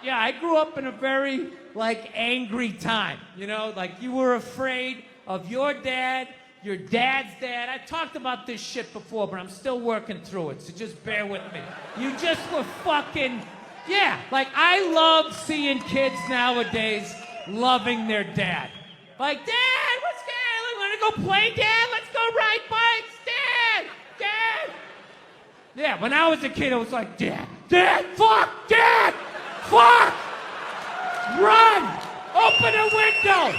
Yeah, I grew up in a very, like, angry time. You know, like, you were afraid of your dad's dad. I've talked about this shit before, but I'm still working through it, so just bear with me. You just were fucking... Yeah, like, I love seeing kids nowadays loving their dad. Like, Dad, what's going on? Want to go play, Dad? Let's go ride bikes, Dad! Yeah, when I was a kid, it was like, Dad, fuck, Dad, fuck! Run! Open a window!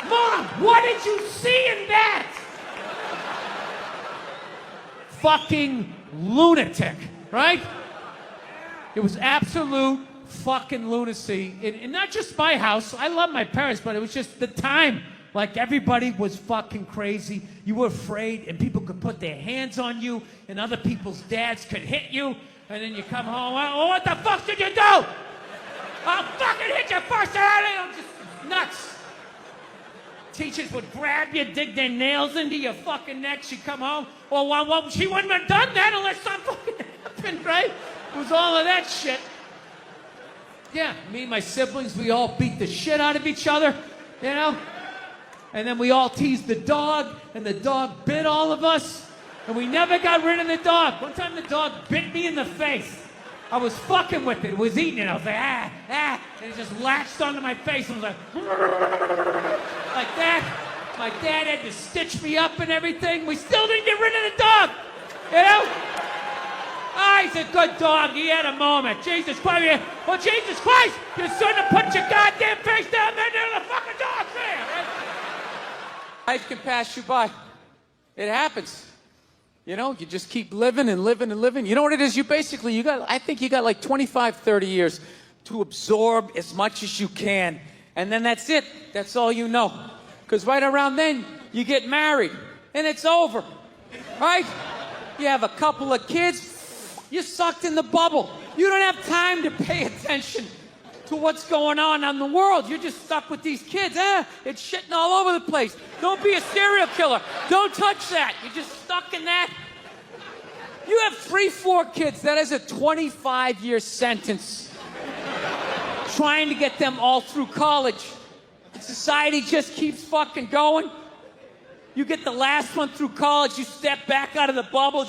Mom, what did you see in that? Fucking lunatic, right? It was absolute fucking lunacy. And not just my house. I love my parents, but it was just the time. Like, everybody was fucking crazy. You were afraid, and people could put their hands on you, and other people's dads could hit you, and then you come home, oh, what the fuck did you do? I'll fucking hit you first. I'm just nuts. Teachers would grab you, dig their nails into your fucking neck. She'd come home. Well, she wouldn't have done that unless something fucking happened, right? It was all of that shit. Yeah, me and my siblings, we all beat the shit out of each other, you know? And then we all teased the dog, and the dog bit all of us, and we never got rid of the dog. One time the dog bit me in the face. I was fucking with it. It was eating it. I was like, and it just latched onto my face and was like that. My dad had to stitch me up and everything. We still didn't get rid of the dog, you know? He's a good dog. He had a moment. Jesus Christ. Well, Jesus Christ, you shouldn't have put your goddamn face down there near the fucking dog there, right? Life can pass you by. It happens. You know, you just keep living and living and living. You know what it is? I think you got like 25, 30 years to absorb as much as you can. And then that's it. That's all you know. Because right around then, you get married. And it's over. Right? You have a couple of kids. You're sucked in the bubble. You don't have time to pay attention to what's going on in the world. You're just stuck with these kids. It's shitting all over the place. Don't be a serial killer. Don't touch that. You're just stuck in that. You have 3, 4 kids. That is a 25-year sentence. Trying to get them all through college. Society just keeps fucking going. You get the last one through college. You step back out of the bubble.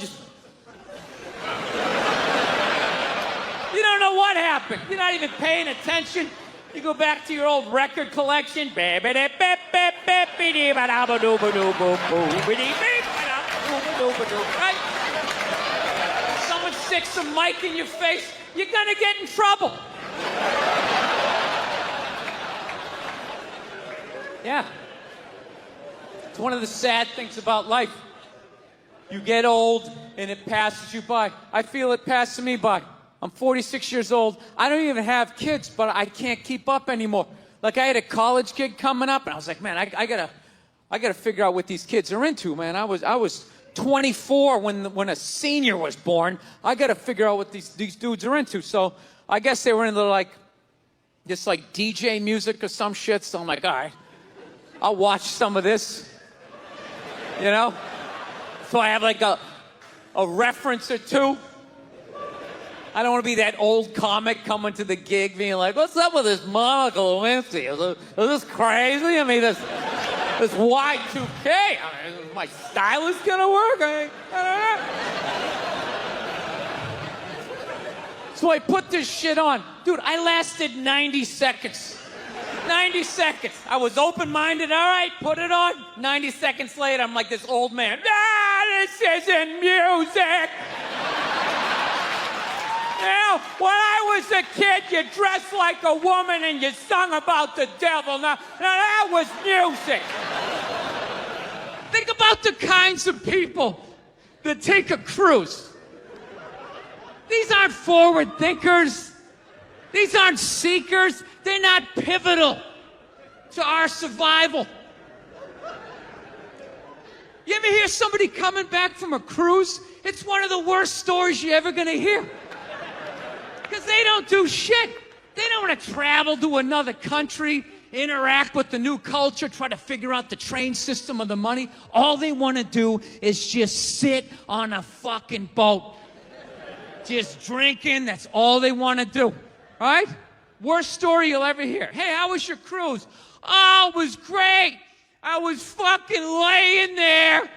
You don't know what happened. You're not even paying attention. You go back to your old record collection. Right? Someone sticks a mic in your face, you're gonna get in trouble. Yeah. It's one of the sad things about life. You get old and it passes you by. I feel it passing me by. I'm 46 years old. I don't even have kids, but I can't keep up anymore. Like, I had a college gig coming up, and I was like, man, I gotta figure out what these kids are into, man. I was 24 when a senior was born. I gotta figure out what these dudes are into. So I guess they were into like DJ music or some shit. So I'm like, all right, I'll watch some of this. You know? So I have like a reference or two. I don't want to be that old comic coming to the gig being like, what's up with this Monica Lewinsky? Is this crazy? I mean, this Y2K. I mean, my stylist gonna work? I don't know. So I put this shit on. Dude, I lasted 90 seconds. 90 seconds. I was open-minded. All right, put it on. 90 seconds later, I'm like this old man. This isn't music. Now, when I was a kid, you dressed like a woman and you sung about the devil. Now that was music. Think about the kinds of people that take a cruise. These aren't forward thinkers. These aren't seekers. They're not pivotal to our survival. You ever hear somebody coming back from a cruise? It's one of the worst stories you're ever going to hear. Because they don't do shit. They don't want to travel to another country, interact with the new culture, try to figure out the train system or the money. All they want to do is just sit on a fucking boat. Just drinking, that's all they want to do. All right? Worst story you'll ever hear. Hey, how was your cruise? Oh, it was great. I was fucking laying there.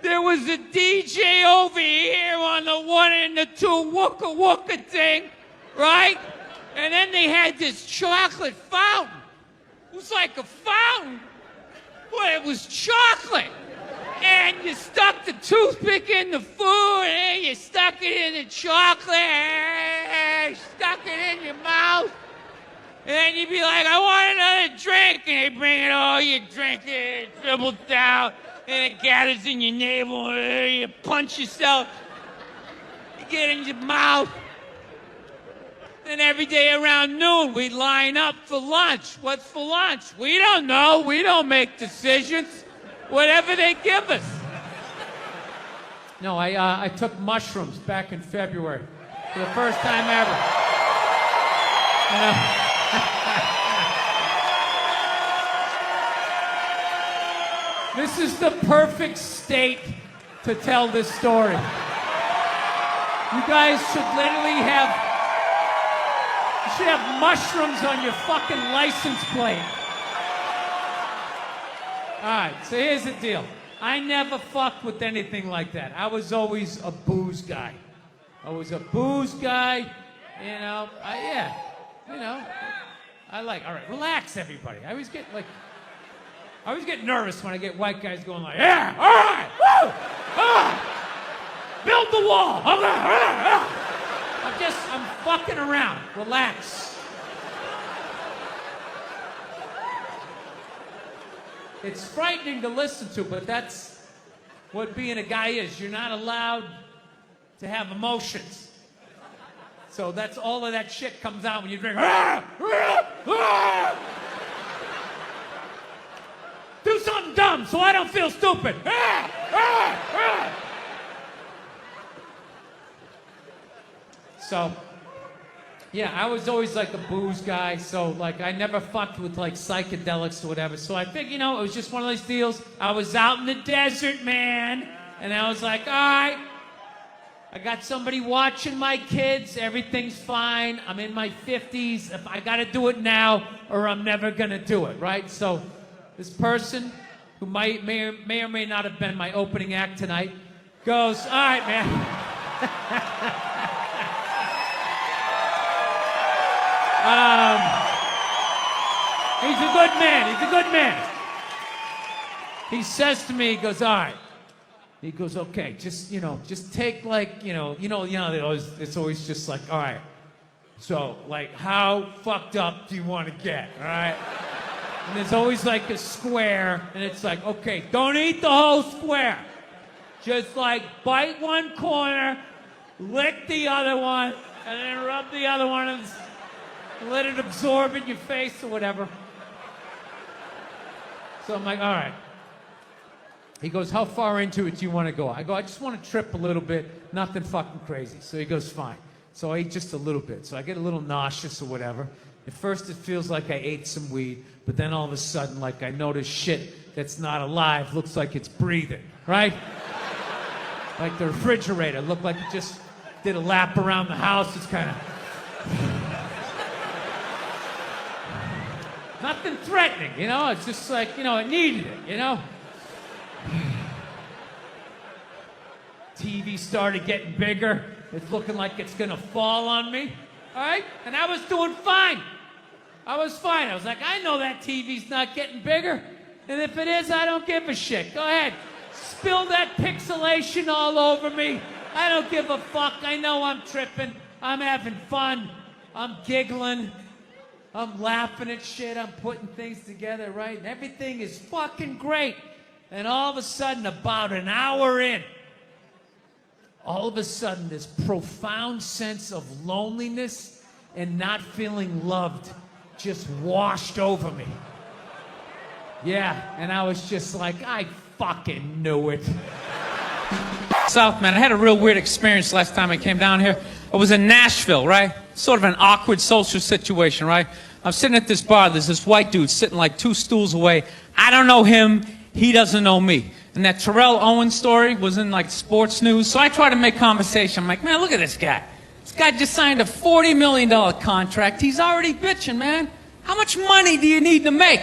There was a DJ over here on the 1 and the 2 wooka wooka thing, right? And then they had this chocolate fountain. It was like a fountain, but it was chocolate. And you stuck the toothpick in the food, and you stuck it in the chocolate, and you stuck it in your mouth. And then you'd be like, I want another drink. And they bring it all, you drink it, it dribbles down, and it gathers in your navel, and you punch yourself, you get in your mouth. And every day around noon, we'd line up for lunch. What's for lunch? We don't know. We don't make decisions. Whatever they give us. No, I took mushrooms back in February for the first time ever. You know? This is the perfect state to tell this story. You guys should literally you should have mushrooms on your fucking license plate. All right, so here's the deal. I never fucked with anything like that. I was always a booze guy. I was a booze guy, you know. All right, relax, everybody. I always get nervous when I get white guys going like, yeah, all right, woo, build the wall. I'm fucking around. Relax. It's frightening to listen to, but that's what being a guy is. You're not allowed to have emotions. So that's all of that shit comes out when you drink. Do something dumb so I don't feel stupid. So, yeah, I was always like a booze guy, so like I never fucked with like psychedelics or whatever. So I think, it was just one of those deals. I was out in the desert, man, and I was like, all right, I got somebody watching my kids, everything's fine. I'm in my 50s. If I gotta do it now or I'm never gonna do it, right? So this person who may or may not have been my opening act tonight goes, all right, man. He's a good man. He says to me, he goes, all right. He goes, okay, just take like, it's always just like, all right. So, like, how fucked up do you want to get, all right? And there's always like a square, and it's like, okay, don't eat the whole square. Just like bite one corner, lick the other one, and then rub the other one and let it absorb in your face or whatever. So I'm like, all right. He goes, how far into it do you want to go? I go, I just want to trip a little bit, nothing fucking crazy. So he goes, fine. So I eat just a little bit. So I get a little nauseous or whatever. At first it feels like I ate some weed, but then all of a sudden, like I notice shit that's not alive looks like it's breathing, right? Like the refrigerator looked like it just did a lap around the house. It's kind of... Nothing threatening, It's just like, it needed it, TV started getting bigger. It's looking like it's gonna fall on me, all right? And I was doing fine. I was fine. I was like, I know that TV's not getting bigger. And if it is, I don't give a shit. Go ahead. Spill that pixelation all over me. I don't give a fuck. I know I'm tripping. I'm having fun. I'm giggling. I'm laughing at shit. I'm putting things together, right? And everything is fucking great. And all of a sudden, about an hour in, all of a sudden, this profound sense of loneliness and not feeling loved just washed over me. Yeah, and I was just like, I fucking knew it. South, man, I had a real weird experience last time I came down here. I was in Nashville, right? Sort of an awkward social situation, right? I'm sitting at this bar. There's this white dude sitting like 2 stools away. I don't know him. He doesn't know me. And that Terrell Owens story was in like sports news. So I try to make conversation. I'm like, man, look at this guy. This guy just signed a $40 million contract. He's already bitching, man. How much money do you need to make?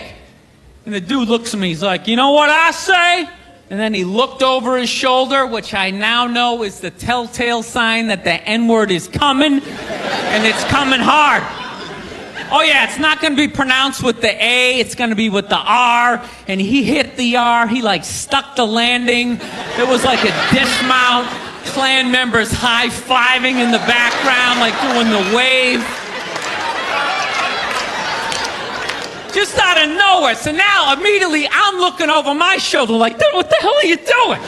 And the dude looks at me, he's like, you know what I say? And then he looked over his shoulder, which I now know is the telltale sign that the N-word is coming, and it's coming hard. Oh yeah, it's not gonna be pronounced with the A, it's gonna be with the R, and he hit the R, he like stuck the landing. It was like a dismount, Klan members high-fiving in the background, like doing the wave. Just out of nowhere. So now, immediately, I'm looking over my shoulder like, dude, what the hell are you doing?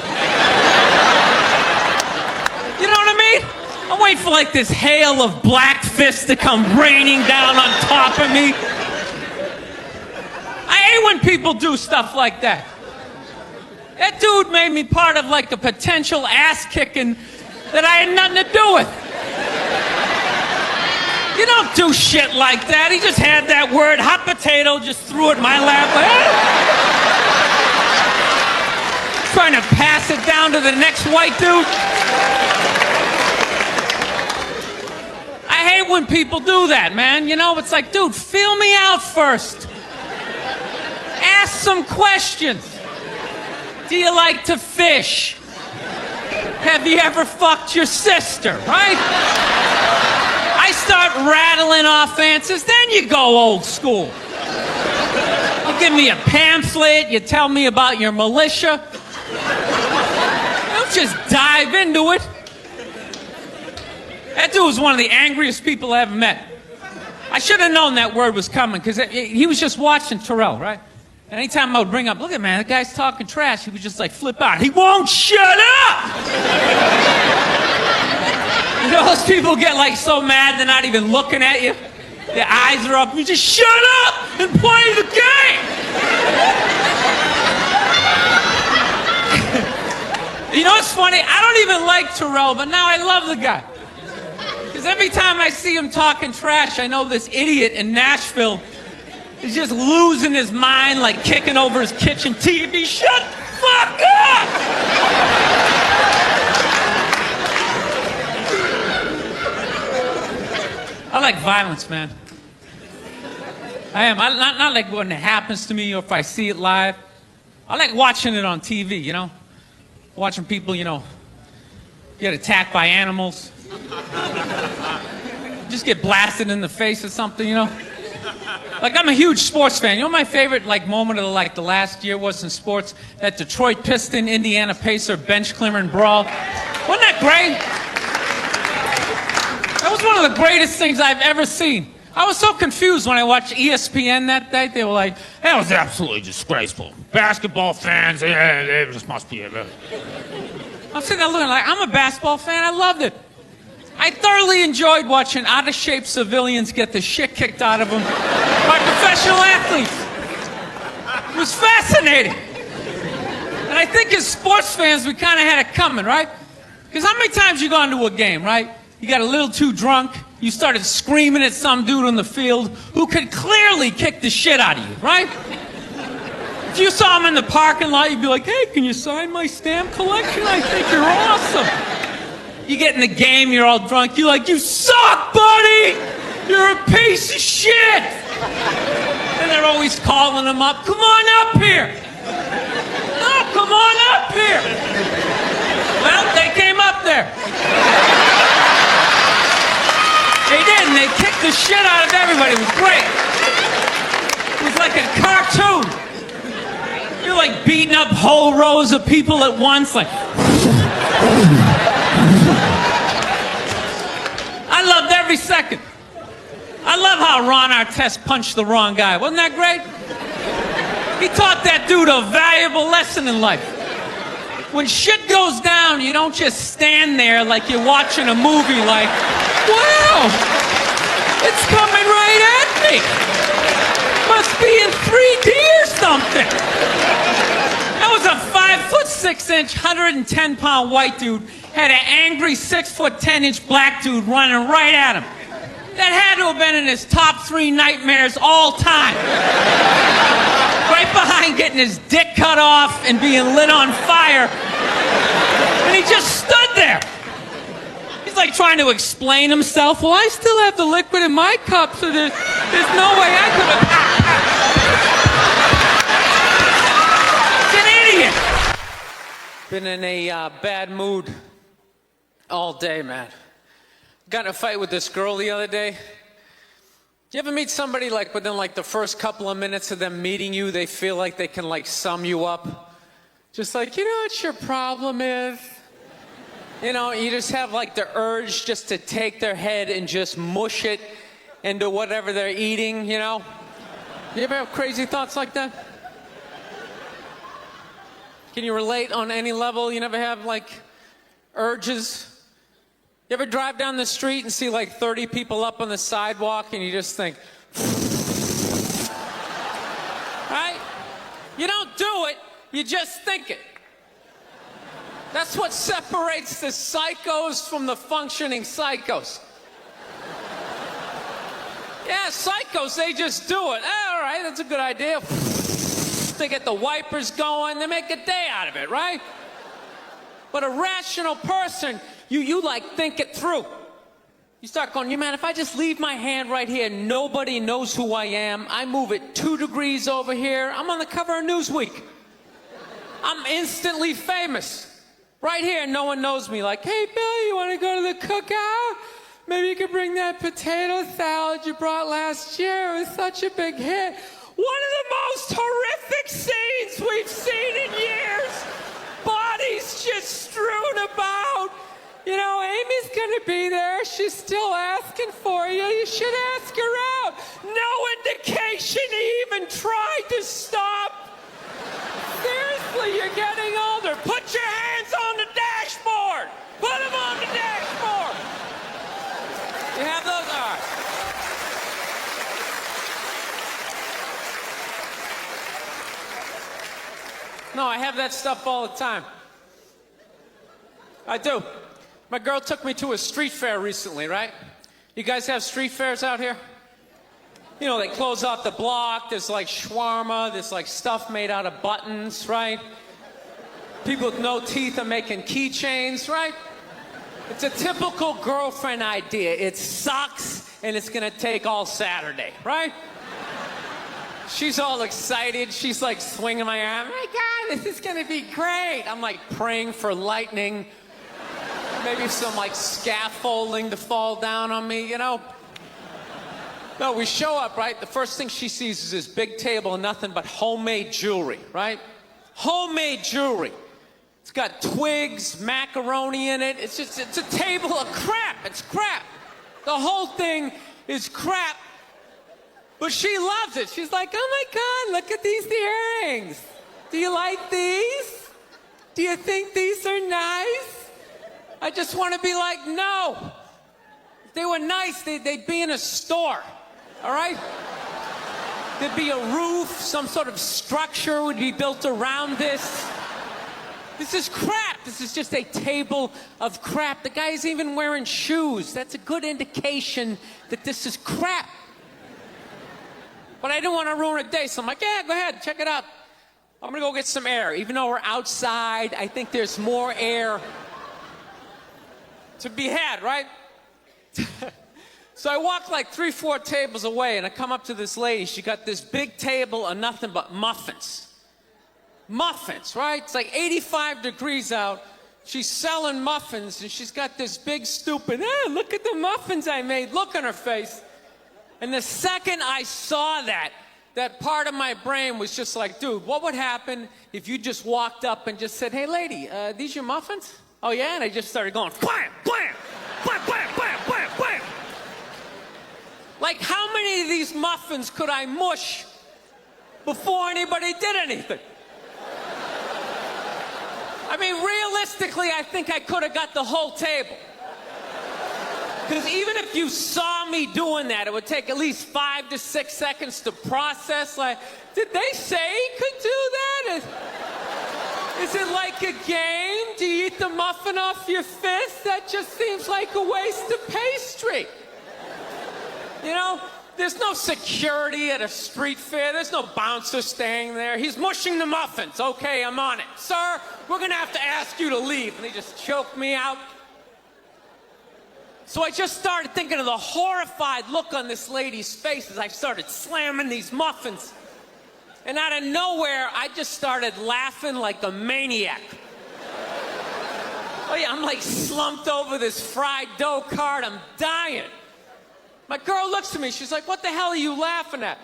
You know what I mean? I'm waiting for like this hail of black fists to come raining down on top of me. I hate when people do stuff like that. That dude made me part of like a potential ass kicking that I had nothing to do with. You don't do shit like that. He just had that word, hot potato, just threw it in my lap. Trying to pass it down to the next white dude. I hate when people do that, man. You know, it's like, dude, feel me out first. Ask some questions. Do you like to fish? Have you ever fucked your sister, right? I start rattling off answers, then you go old school. You give me a pamphlet, you tell me about your militia. Don't just dive into it. That dude was one of the angriest people I ever met. I should have known that word was coming, because he was just watching Terrell, right? And anytime I would bring up, look at man, that guy's talking trash, he would just like flip out. He won't shut up! You know, those people get like so mad they're not even looking at you. Their eyes are up. You just shut up and play the game. You know what's funny? I don't even like Terrell, but now I love the guy. Because every time I see him talking trash, I know this idiot in Nashville is just losing his mind, like kicking over his kitchen TV. Shut the fuck up! I like violence, man. I am. Not like when it happens to me or if I see it live. I like watching it on TV, you know? Watching people, you know, get attacked by animals. Just get blasted in the face or something, you know? Like, I'm a huge sports fan. You know my favorite, like, moment of, like, the last year was in sports? That Detroit Piston, Indiana Pacer bench clearing brawl. Wasn't that great? That was one of the greatest things I've ever seen. I was so confused when I watched ESPN that day. They were like, that was absolutely disgraceful. Basketball fans, it just must be. I'm sitting there looking like, I'm a basketball fan. I loved it. I thoroughly enjoyed watching out-of-shape civilians get the shit kicked out of them by professional athletes. It was fascinating. And I think as sports fans, we kind of had it coming, right? Because how many times you go into a game, right? You got a little too drunk, you started screaming at some dude on the field who could clearly kick the shit out of you, right? If you saw him in the parking lot, you'd be like, hey, can you sign my stamp collection? I think you're awesome. You get in the game, you're all drunk, you're like, you suck, buddy! You're a piece of shit! And they're always calling him up, come on up here! No, come on up here! Well, they came up there. They did, and they kicked the shit out of everybody. It was great. It was like a cartoon. You're like beating up whole rows of people at once, like. I loved every second. I love how Ron Artest punched the wrong guy. Wasn't that great? He taught that dude a valuable lesson in life. When shit goes down, you don't just stand there like you're watching a movie like, wow, it's coming right at me. Must be in 3D or something. That was a 5'6", 110-pound white dude, had an angry 6'10" black dude running right at him. That had to have been in his top 3 nightmares all time. Right behind getting his dick cut off and being lit on fire. And he just stood there. He's like trying to explain himself. Well, I still have the liquid in my cup, so there's no way I could have. It's an idiot. Been in a bad mood all day, man. Got in a fight with this girl the other day. You ever meet somebody like within like the first couple of minutes of them meeting you, they feel like they can like sum you up? Just like, you know what your problem is? You know, you just have like the urge just to take their head and just mush it into whatever they're eating, you know? You ever have crazy thoughts like that? Can you relate on any level? You never have like urges? You ever drive down the street and see like 30 people up on the sidewalk and you just think, right? You don't do it, you just think it. That's what separates the psychos from the functioning psychos. Yeah, psychos, they just do it. All right, that's a good idea. They get the wipers going, they make a day out of it, right? But a rational person, you like think it through. You start going, you man, if I just leave my hand right here, nobody knows who I am. I move it 2 degrees over here. I'm on the cover of Newsweek. I'm instantly famous. Right here, no one knows me. Like, hey, Bill, you want to go to the cookout? Maybe you could bring that potato salad you brought last year. It was such a big hit. One of the most horrific scenes we've seen in years. Bodies just strewn about. You know, Amy's gonna be there. She's still asking for you. You should ask her out. No indication he even tried to stop. Seriously, you're getting older. Put your hands on the dashboard. Put them on the dashboard. You have those? All right. No, I have that stuff all the time. I do. My girl took me to a street fair recently, right? You guys have street fairs out here? You know, they close off the block. There's like shawarma. There's like stuff made out of buttons, right? People with no teeth are making keychains, right? It's a typical girlfriend idea. It sucks, and it's gonna take all Saturday, right? She's all excited. She's like swinging my arm. Oh my God, this is gonna be great. I'm like praying for lightning. Maybe some like scaffolding to fall down on me, you know? No, we show up, right? The first thing she sees is this big table and nothing but homemade jewelry, right? Homemade jewelry. It's got twigs, macaroni in it. It's a table of crap. It's crap. The whole thing is crap. But she loves it. She's like, oh my God, look at these earrings. Do you like these? Do you think these are nice? I just want to be like, no. If they were nice, they'd be in a store, all right? There'd be a roof, some sort of structure would be built around this. This is crap. This is just a table of crap. The guy's even wearing shoes. That's a good indication that this is crap. But I didn't want to ruin a day, so I'm like, yeah, go ahead, check it out. I'm going to go get some air. Even though we're outside, I think there's more air to be had, right? So I walk like 3-4 tables away, and I come up to this lady. She got this big table of nothing but muffins. Muffins, right? It's like 85 degrees out. She's selling muffins, and she's got this big stupid, look at the muffins I made, look on her face. And the second I saw that part of my brain was just like, dude, what would happen if you just walked up and just said, hey, lady, these your muffins? Oh, yeah? And I just started going, blam, blam, blam, blam, blam, blam, blam. Like, how many of these muffins could I mush before anybody did anything? I mean, realistically, I think I could have got the whole table. Because even if you saw me doing that, it would take at least 5 to 6 seconds to process. Like, did they say he could do that? Is it like a game? Do you eat the muffin off your fist? That just seems like a waste of pastry. You know, there's no security at a street fair. There's no bouncer staying there. He's mushing the muffins. Okay, I'm on it. Sir, we're going to have to ask you to leave. And they just choke me out. So I just started thinking of the horrified look on this lady's face as I started slamming these muffins. And out of nowhere, I just started laughing like a maniac. Oh yeah, I'm like slumped over this fried dough cart. I'm dying. My girl looks at me. She's like, what the hell are you laughing at?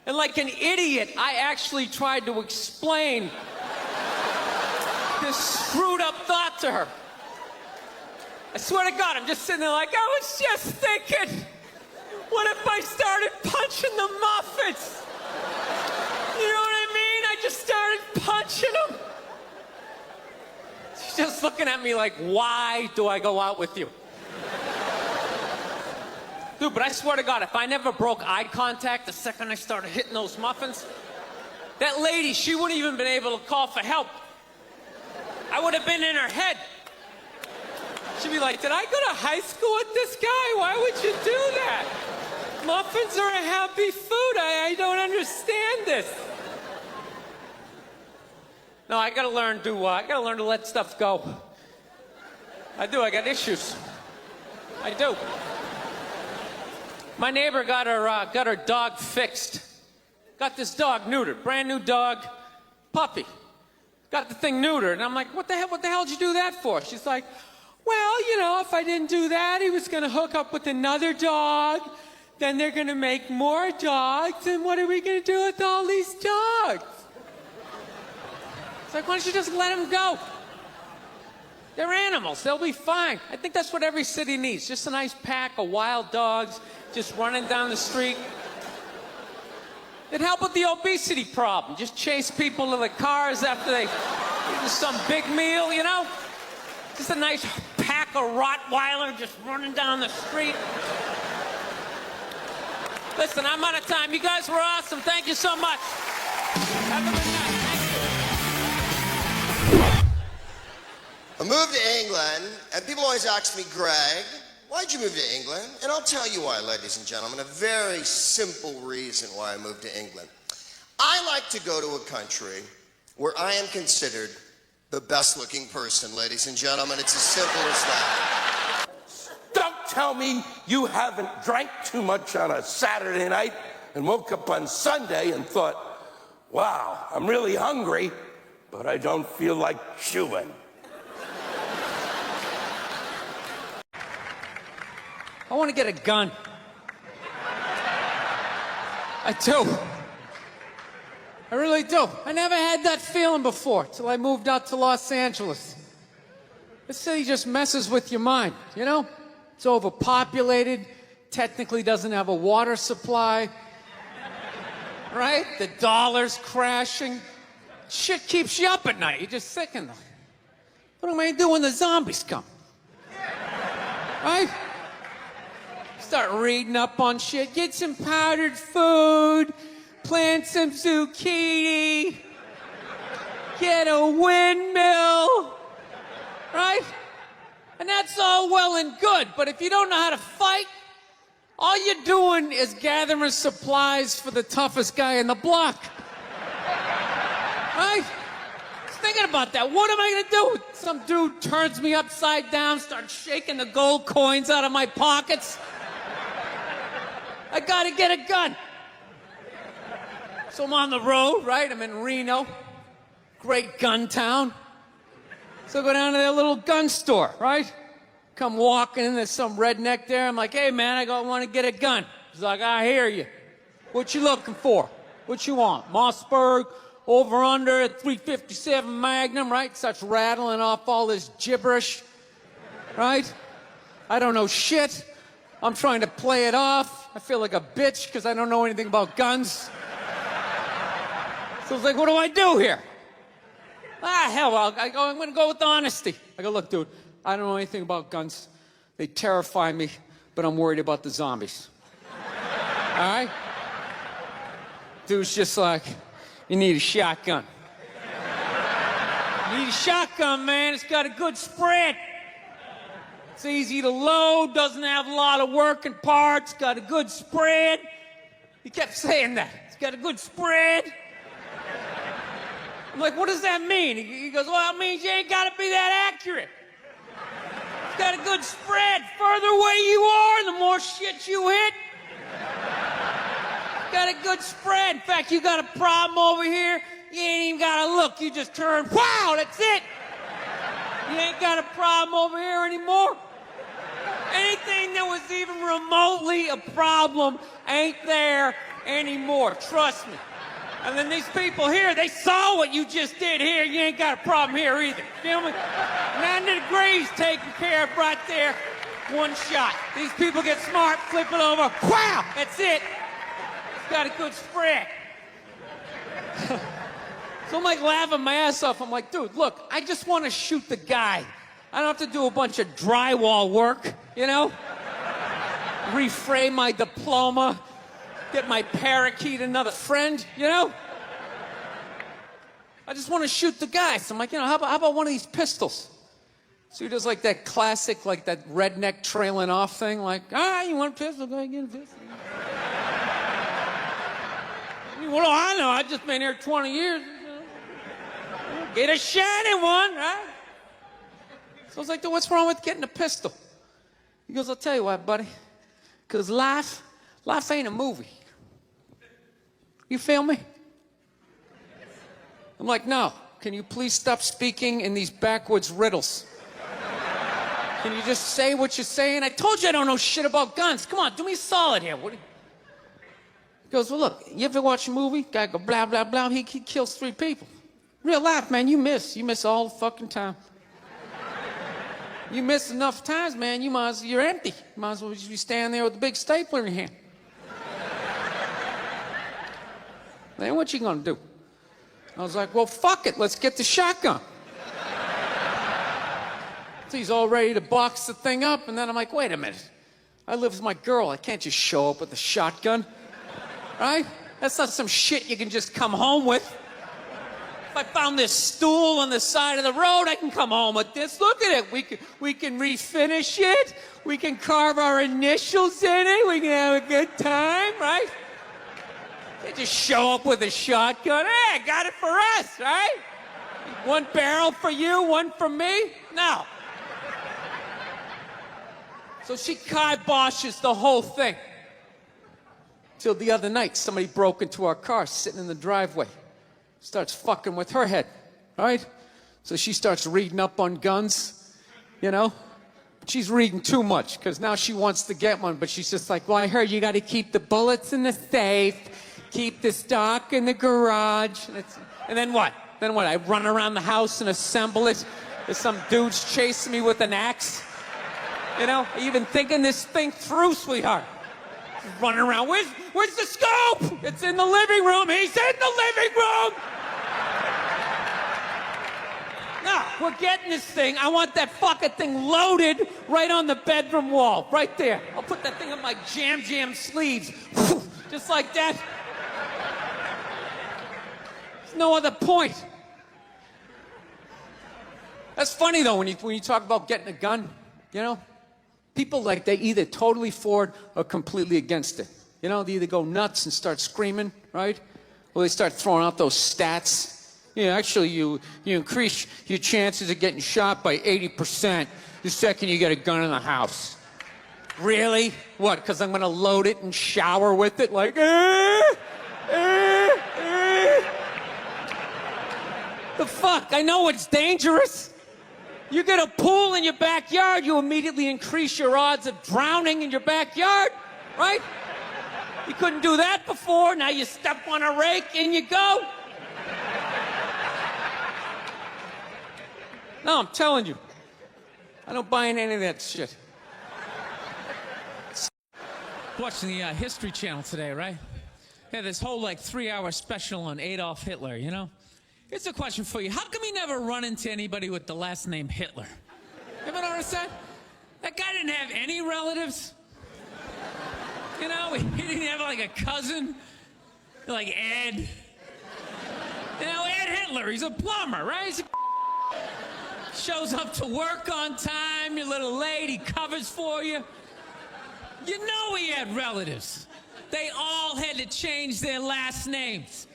And like an idiot, I actually tried to explain this screwed up thought to her. I swear to God, I'm just sitting there like, I was just thinking, what if I started punching the muffins? You know what I mean? I just started punching them. She's just looking at me like, why do I go out with you? Dude, but I swear to God, if I never broke eye contact the second I started hitting those muffins, that lady, she wouldn't even been able to call for help. I would have been in her head. She'd be like, did I go to high school with this guy? Why would you do that? Muffins are a happy food. I don't understand this. No, I gotta learn to let stuff go. I do, I got issues. I do. My neighbor got her dog fixed. Got this dog neutered, brand new dog, puppy. Got the thing neutered, and I'm like, what the hell did you do that for? She's like, well, you know, if I didn't do that, he was gonna hook up with another dog, then they're gonna make more dogs, and what are we gonna do with all these dogs? It's like, why don't you just let them go? They're animals, they'll be fine. I think that's what every city needs, just a nice pack of wild dogs just running down the street. It'd help with the obesity problem. Just chase people to the cars after they eat some big meal, you know? Just a nice pack of Rottweiler just running down the street. Listen, I'm out of time. You guys were awesome. Thank you so much. Have a good night. Thank you. I moved to England, and people always ask me, Greg, why'd you move to England? And I'll tell you why, ladies and gentlemen. A very simple reason why I moved to England. I like to go to a country where I am considered the best-looking person, ladies and gentlemen. It's as simple as that. Don't tell me you haven't drank too much on a Saturday night and woke up on Sunday and thought, wow, I'm really hungry, but I don't feel like chewing. I want to get a gun. I do. I really do. I never had that feeling before till I moved out to Los Angeles. This city just messes with your mind, you know? It's overpopulated, technically doesn't have a water supply, right? The dollar's crashing. Shit keeps you up at night. You're just thinking, what am I gonna do when the zombies come? Right? Start reading up on shit, get some powdered food, plant some zucchini, get a windmill, right? And that's all well and good, but if you don't know how to fight, all you're doing is gathering supplies for the toughest guy in the block. Right? Just thinking about that. What am I gonna do? Some dude turns me upside down, starts shaking the gold coins out of my pockets. I gotta get a gun. So I'm on the road, right? I'm in Reno, great gun town. So I go down to their little gun store, right? Come walking in, there's some redneck there. I'm like, hey man, I want to get a gun. He's like, I hear you. What you looking for? What you want? Mossberg, over under, 357 Magnum, right? Starts rattling off all this gibberish, right? I don't know shit. I'm trying to play it off. I feel like a bitch because I don't know anything about guns. So it's like, what do I do here? Hell, I'm going to go with honesty. I go, look, dude, I don't know anything about guns. They terrify me, but I'm worried about the zombies. All right? Dude's just like, you need a shotgun. You need a shotgun, man. It's got a good spread. It's easy to load, doesn't have a lot of working parts, got a good spread. He kept saying that. It's got a good spread. I'm like, what does that mean? He goes, well, it means you ain't got to be that accurate. It's got a good spread. Further away you are, the more shit you hit. It's got a good spread. In fact, you got a problem over here, you ain't even gotta look. You just turn, wow, that's it. You ain't got a problem over here anymore. Anything that was even remotely a problem ain't there anymore. Trust me. And then these people here, they saw what you just did here. You ain't got a problem here either. Feel me? 90 degrees taken care of right there. One shot. These people get smart, flip it over. Wow! That's it. It's got a good spread. So I'm like laughing my ass off. I'm like, dude, look, I just want to shoot the guy. I don't have to do a bunch of drywall work, you know? Reframe my diploma, get my parakeet another friend, you know? I just want to shoot the guy. So I'm like, you know, how about one of these pistols? So he does like that classic, like that redneck trailing off thing, like, you want a pistol? Go ahead, get a pistol. What do I know? I've just been here 20 years. Get a shiny one, right? So I was like, dude, what's wrong with getting a pistol? He goes, I'll tell you what, buddy. Because life ain't a movie. You feel me? I'm like, no. Can you please stop speaking in these backwoods riddles? Can you just say what you're saying? I told you I don't know shit about guns. Come on, do me a solid here. He goes, well, look, you ever watch a movie? Guy go, blah, blah, blah. He kills 3 people. Real life, man, you miss. You miss all the fucking time. You miss enough times, man, you're empty. You might as well be standing there with a big stapler in your hand. Then what you gonna do? I was like, well, fuck it, let's get the shotgun. So he's all ready to box the thing up, and then I'm like, wait a minute. I live with my girl, I can't just show up with a shotgun, right? That's not some shit you can just come home with. If I found this stool on the side of the road, I can come home with this. Look at it. We can refinish it. We can carve our initials in it. We can have a good time, right? They just show up with a shotgun. Hey, I got it for us, right? One barrel for you, one for me? No. So she kiboshes the whole thing. Till the other night, somebody broke into our car sitting in the driveway. Starts fucking with her head, right? So she starts reading up on guns, you know? She's reading too much, because now she wants to get one, but she's just like, well, I heard you got to keep the bullets in the safe, keep the stock in the garage. And then what? Then what? I run around the house and assemble it? There's some dude's chasing me with an axe? You know? Are you even thinking this thing through, sweetheart? Running around. Where's the scope? It's in the living room. He's in the living room. No, we're getting this thing. I want that fucking thing loaded right on the bedroom wall, right there. I'll put that thing on my jam sleeves, just like that. There's no other point. That's funny though when you talk about getting a gun, you know. People, like, they either totally for it or completely against it. You know, they either go nuts and start screaming, right? Or they start throwing out those stats. Yeah, actually, you increase your chances of getting shot by 80% the second you get a gun in the house. Really? What, because I'm going to load it and shower with it? Like, The fuck? I know it's dangerous. You get a pool in your backyard, you immediately increase your odds of drowning in your backyard, right? You couldn't do that before, now you step on a rake, in you go. No, I'm telling you, I don't buy in any of that shit. Watching the History Channel today, right? Yeah, this whole, like, 3-hour special on Adolf Hitler, you know? Here's a question for you. How come you never run into anybody with the last name Hitler? You ever notice that? That guy didn't have any relatives. You know, he didn't have, like, a cousin, like Ed. You know, Ed Hitler, he's a plumber, right? He's shows up to work on time, you're a little late, he covers for you. You know he had relatives. They all had to change their last names.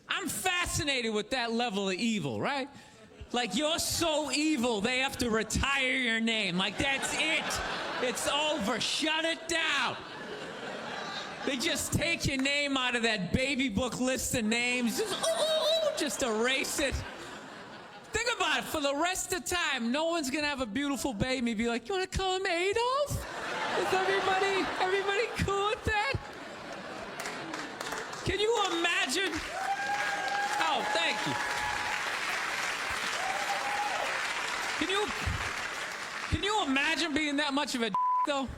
I'm fascinated with that level of evil, right? Like, you're so evil, they have to retire your name. Like, that's it. It's over. Shut it down. They just take your name out of that baby book list of names. Just erase it. Think about it. For the rest of the time, no one's going to have a beautiful baby. Be like, you want to call him Adolf? Is everybody cool with that? Can you imagine? Oh, thank you. Can you imagine being that much of a though?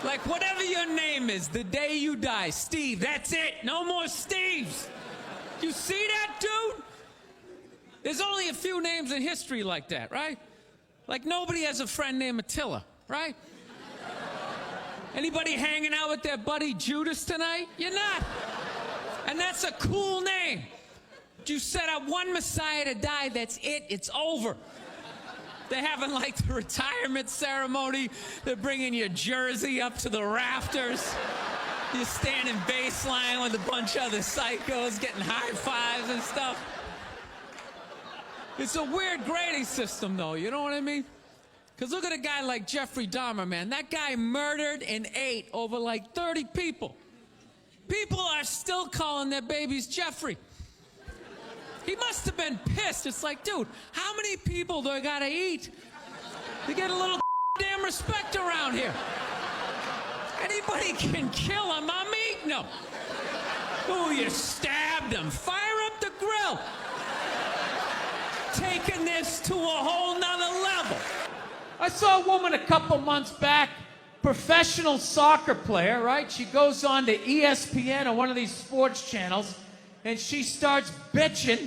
Like, whatever your name is, the day you die, Steve, that's it. No more Steves. You see that, dude? There's only a few names in history like that, right? Like, nobody has a friend named Attila, right? Anybody hanging out with their buddy Judas tonight? You're not. And that's a cool name. You set up one Messiah to die, that's it, it's over. They're having, like, the retirement ceremony. They're bringing your jersey up to the rafters. You're standing baseline with a bunch of other psychos getting high fives and stuff. It's a weird grading system, though, you know what I mean? Because look at a guy like Jeffrey Dahmer, man. That guy murdered and ate over, like, 30 people. People are still calling their babies Jeffrey. He must have been pissed. It's like, dude, how many people do I gotta eat to get a little damn respect around here? Anybody can kill him, I'm eating him. Ooh, you stabbed him. Fire up the grill. Taking this to a whole nother level. I saw a woman a couple months back, professional soccer player, right? She goes on to ESPN or one of these sports channels, and she starts bitching,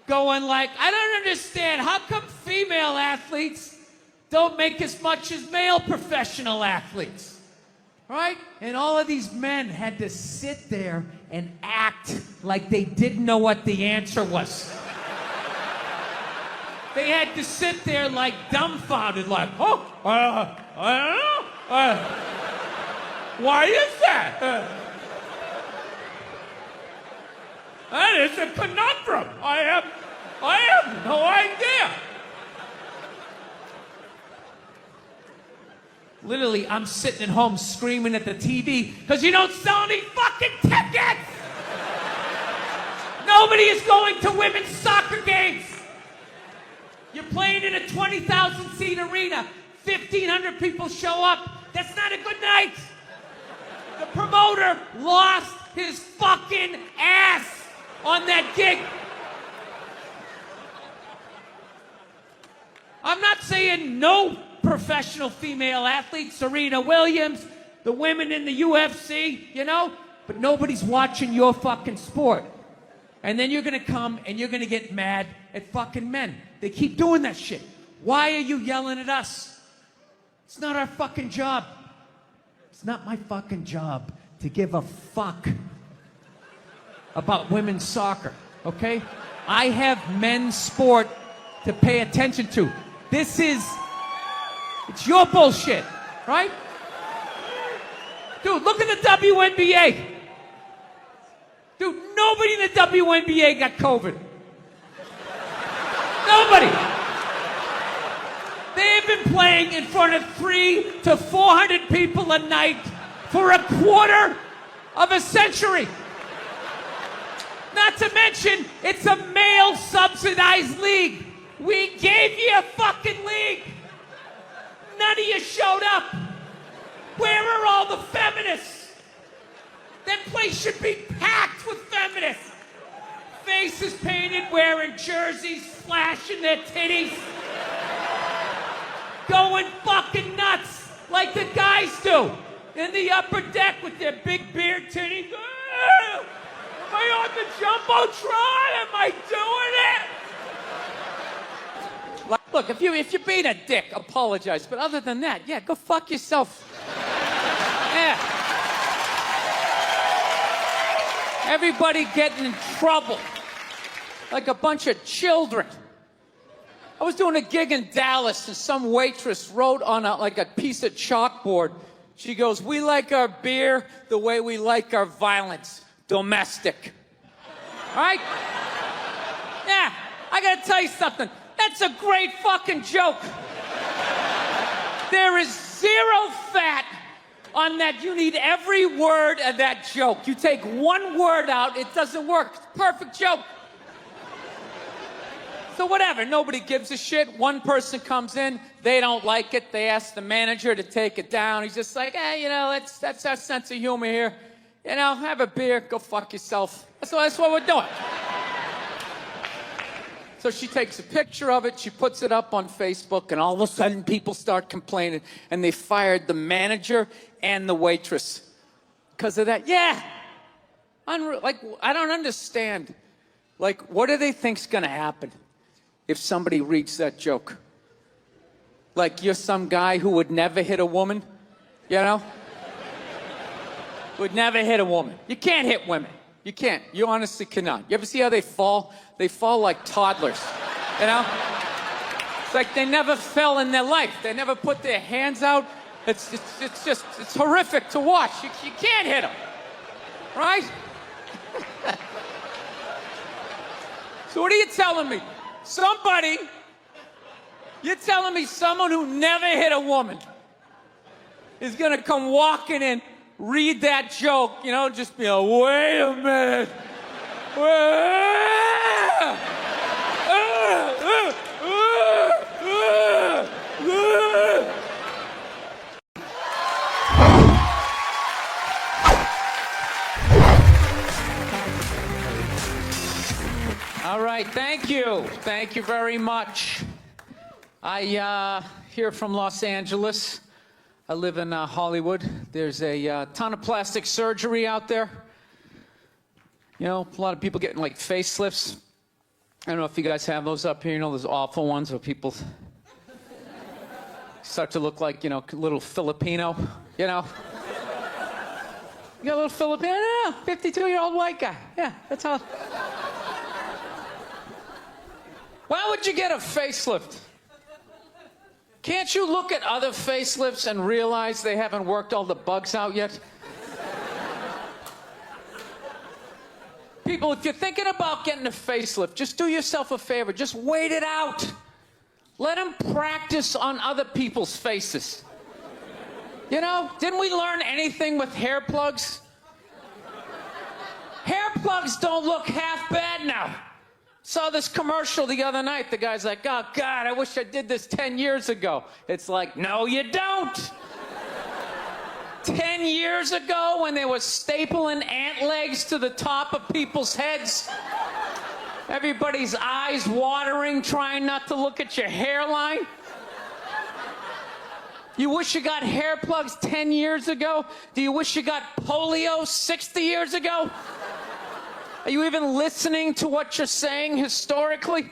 going like, I don't understand, how come female athletes don't make as much as male professional athletes, right? And all of these men had to sit there and act like they didn't know what the answer was. They had to sit there like dumbfounded, like, oh, I don't know. Why is that? That is a conundrum. I have no idea. Literally, I'm sitting at home screaming at the TV because you don't sell any fucking tickets. Nobody is going to women's soccer games. You're playing in a 20,000-seat arena. 1,500 people show up. That's not a good night. The promoter lost his fucking ass on that gig. I'm not saying no professional female athletes, Serena Williams, the women in the UFC, you know, but nobody's watching your fucking sport. And then you're gonna come and you're gonna get mad at fucking men. They keep doing that shit. Why are you yelling at us? It's not our fucking job. It's not my fucking job to give a fuck about women's soccer, okay? I have men's sport to pay attention to. It's your bullshit, right? Dude, look at the WNBA. Dude, nobody in the WNBA got COVID. Nobody. They have been playing in front of 300 to 400 people a night for a quarter of a century. Not to mention, it's a male-subsidized league. We gave you a fucking league. None of you showed up. Where are all the feminists? That place should be packed with feminists. Faces painted, wearing jerseys, flashing their titties. Going fucking nuts like the guys do in the upper deck with their big beard titties. Am I on the Jumbotron? Am I doing it? Look, if you're being a dick, apologize. But other than that, yeah, go fuck yourself. Yeah. Everybody getting in trouble. Like a bunch of children. I was doing a gig in Dallas and some waitress wrote on a piece of chalkboard. She goes, we like our beer the way we like our violence. Domestic. All right? Yeah. I gotta tell you something. That's a great fucking joke. There is zero fat on that. You need every word of that joke. You take one word out, it doesn't work. It's a perfect joke. So whatever, nobody gives a shit. One person comes in, they don't like it. They ask the manager to take it down. He's just like, hey, you know, that's our sense of humor here. You know, have a beer, go fuck yourself. That's what we're doing. So she takes a picture of it, she puts it up on Facebook, and all of a sudden people start complaining, and they fired the manager and the waitress because of that. Yeah. Like, I don't understand. Like, what do they think's gonna happen if somebody reads that joke? Like, you're some guy who would never hit a woman, you know? Would never hit a woman. You can't hit women. You can't. You honestly cannot. You ever see how they fall? They fall like toddlers, you know? It's like they never fell in their life. They never put their hands out. It's horrific to watch. You can't hit them, right? So what are you telling me? You're telling me someone who never hit a woman is gonna come walking in, read that joke, you know, just be like, wait a minute. All right, thank you. Thank you very much. I here from Los Angeles. I live in Hollywood. There's a ton of plastic surgery out there. You know, a lot of people getting like facelifts. I don't know if you guys have those up here. You know, those awful ones where people start to look like, you know, a little Filipino, you know. You got a little Filipino? Yeah, 52-year-old white guy. Yeah, that's all. Why would you get a facelift? Can't you look at other facelifts and realize they haven't worked all the bugs out yet? People, if you're thinking about getting a facelift, just do yourself a favor. Just wait it out. Let them practice on other people's faces. You know, didn't we learn anything with hair plugs? Hair plugs don't look half bad now. Saw this commercial the other night. The guy's like, oh, God, I wish I did this 10 years ago. It's like, no, you don't. 10 years ago when they were stapling ant legs to the top of people's heads, everybody's eyes watering, trying not to look at your hairline. You wish you got hair plugs 10 years ago? Do you wish you got polio 60 years ago? Are you even listening to what you're saying historically?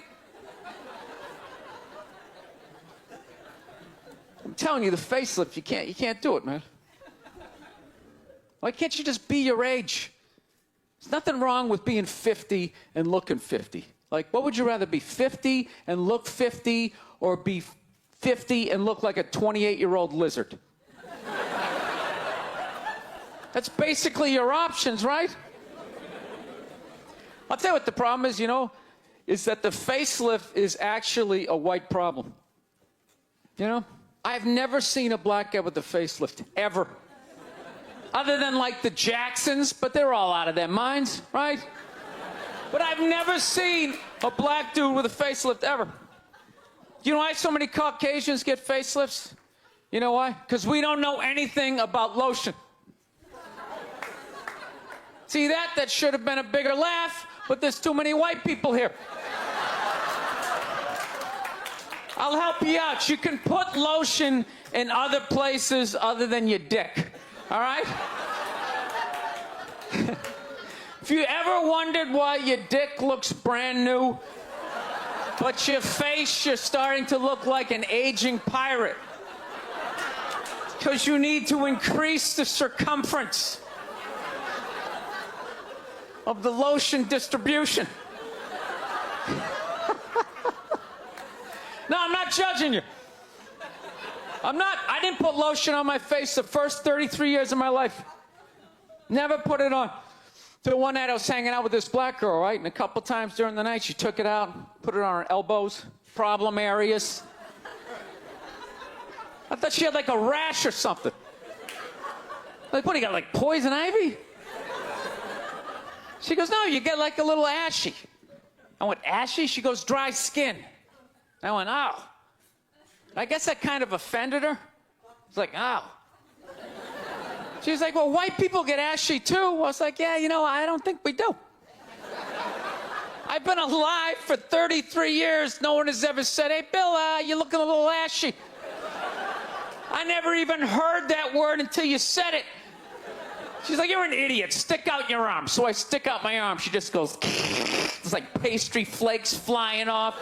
I'm telling you, the facelift, you can't do it, man. Why can't you just be your age? There's nothing wrong with being 50 and looking 50. Like, what would you rather be, 50 and look 50, or be 50 and look like a 28-year-old lizard? That's basically your options, right? I'll tell you what the problem is, you know, is that the facelift is actually a white problem. You know? I've never seen a black guy with a facelift, ever. Other than, like, the Jacksons, but they're all out of their minds, right? But I've never seen a black dude with a facelift, ever. You know why so many Caucasians get facelifts? You know why? Because we don't know anything about lotion. See that? That should have been a bigger laugh. But there's too many white people here. I'll help you out. You can put lotion in other places other than your dick. All right? If you ever wondered why your dick looks brand new, but your face, you're starting to look like an aging pirate, because you need to increase the circumference of the lotion distribution. No, I'm not judging you. I didn't put lotion on my face the first 33 years of my life. Never put it on. So one night I was hanging out with this black girl, right? And a couple times during the night, she took it out, put it on her elbows, problem areas. I thought she had like a rash or something. Like, what, you got like poison ivy? She goes, no, you get like a little ashy. I went, ashy? She goes, dry skin. I went, oh. I guess that kind of offended her. It's like, oh. She's like, well, white people get ashy too. I was like, yeah, you know, I don't think we do. I've been alive for 33 years. No one has ever said, hey, Bill, you're looking a little ashy. I never even heard that word until you said it. She's like, you're an idiot. Stick out your arm. So I stick out my arm. She just goes, it's like pastry flakes flying off.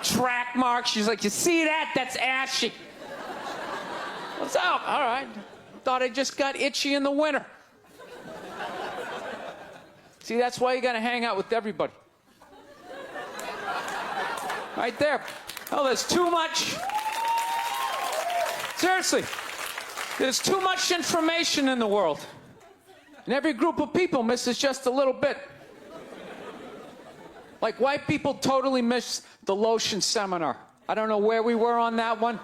Track marks. She's like, you see that? That's ashy. I was out. All right. Thought I just got itchy in the winter. See, that's why you got to hang out with everybody. Right there. Oh, there's too much. Seriously. There's too much information in the world. And every group of people misses just a little bit. Like white people totally miss the lotion seminar. I don't know where we were on that one.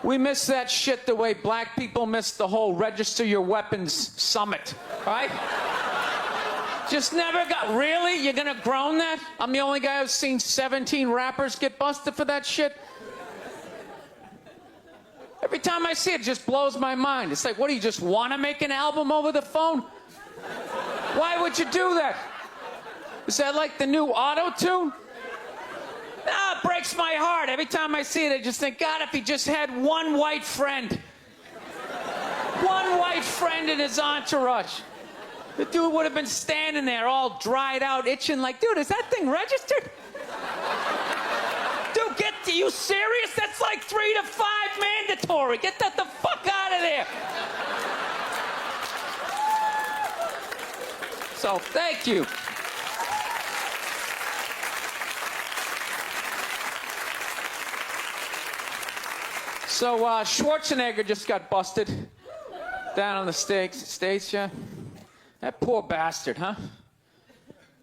We missed that shit the way black people missed the whole register your weapons summit, right? Just never got, really? You're gonna groan that? I'm the only guy who's seen 17 rappers get busted for that shit? Every time I see it, it just blows my mind. It's like, what, do you just want to make an album over the phone? Why would you do that? Is that like the new auto-tune? No, it breaks my heart. Every time I see it, I just think, God, if he just had one white friend. One white friend in his entourage. The dude would have been standing there all dried out, itching like, dude, is that thing registered? Dude, are you serious? That's like 3 to 5 mandatory. Get that the fuck out of there. So, thank you. So, Schwarzenegger just got busted down on the States, yeah? That poor bastard, huh?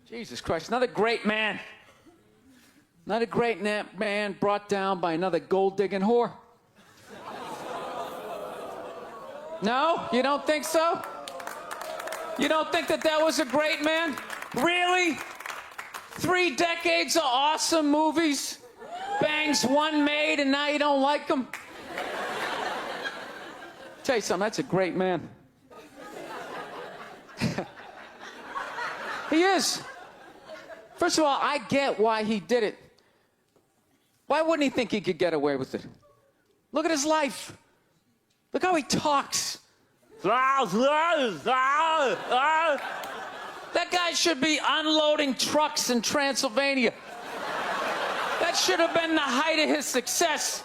Jesus Christ, another great man. Another great man brought down by another gold-digging whore. No? You don't think so? You don't think that that was a great man? Really? 3 decades of awesome movies? Bangs one made and now you don't like them? Tell you something, that's a great man. He is. First of all, I get why he did it. Why wouldn't he think he could get away with it? Look at his life. Look how he talks. That guy should be unloading trucks in Transylvania. That should have been the height of his success.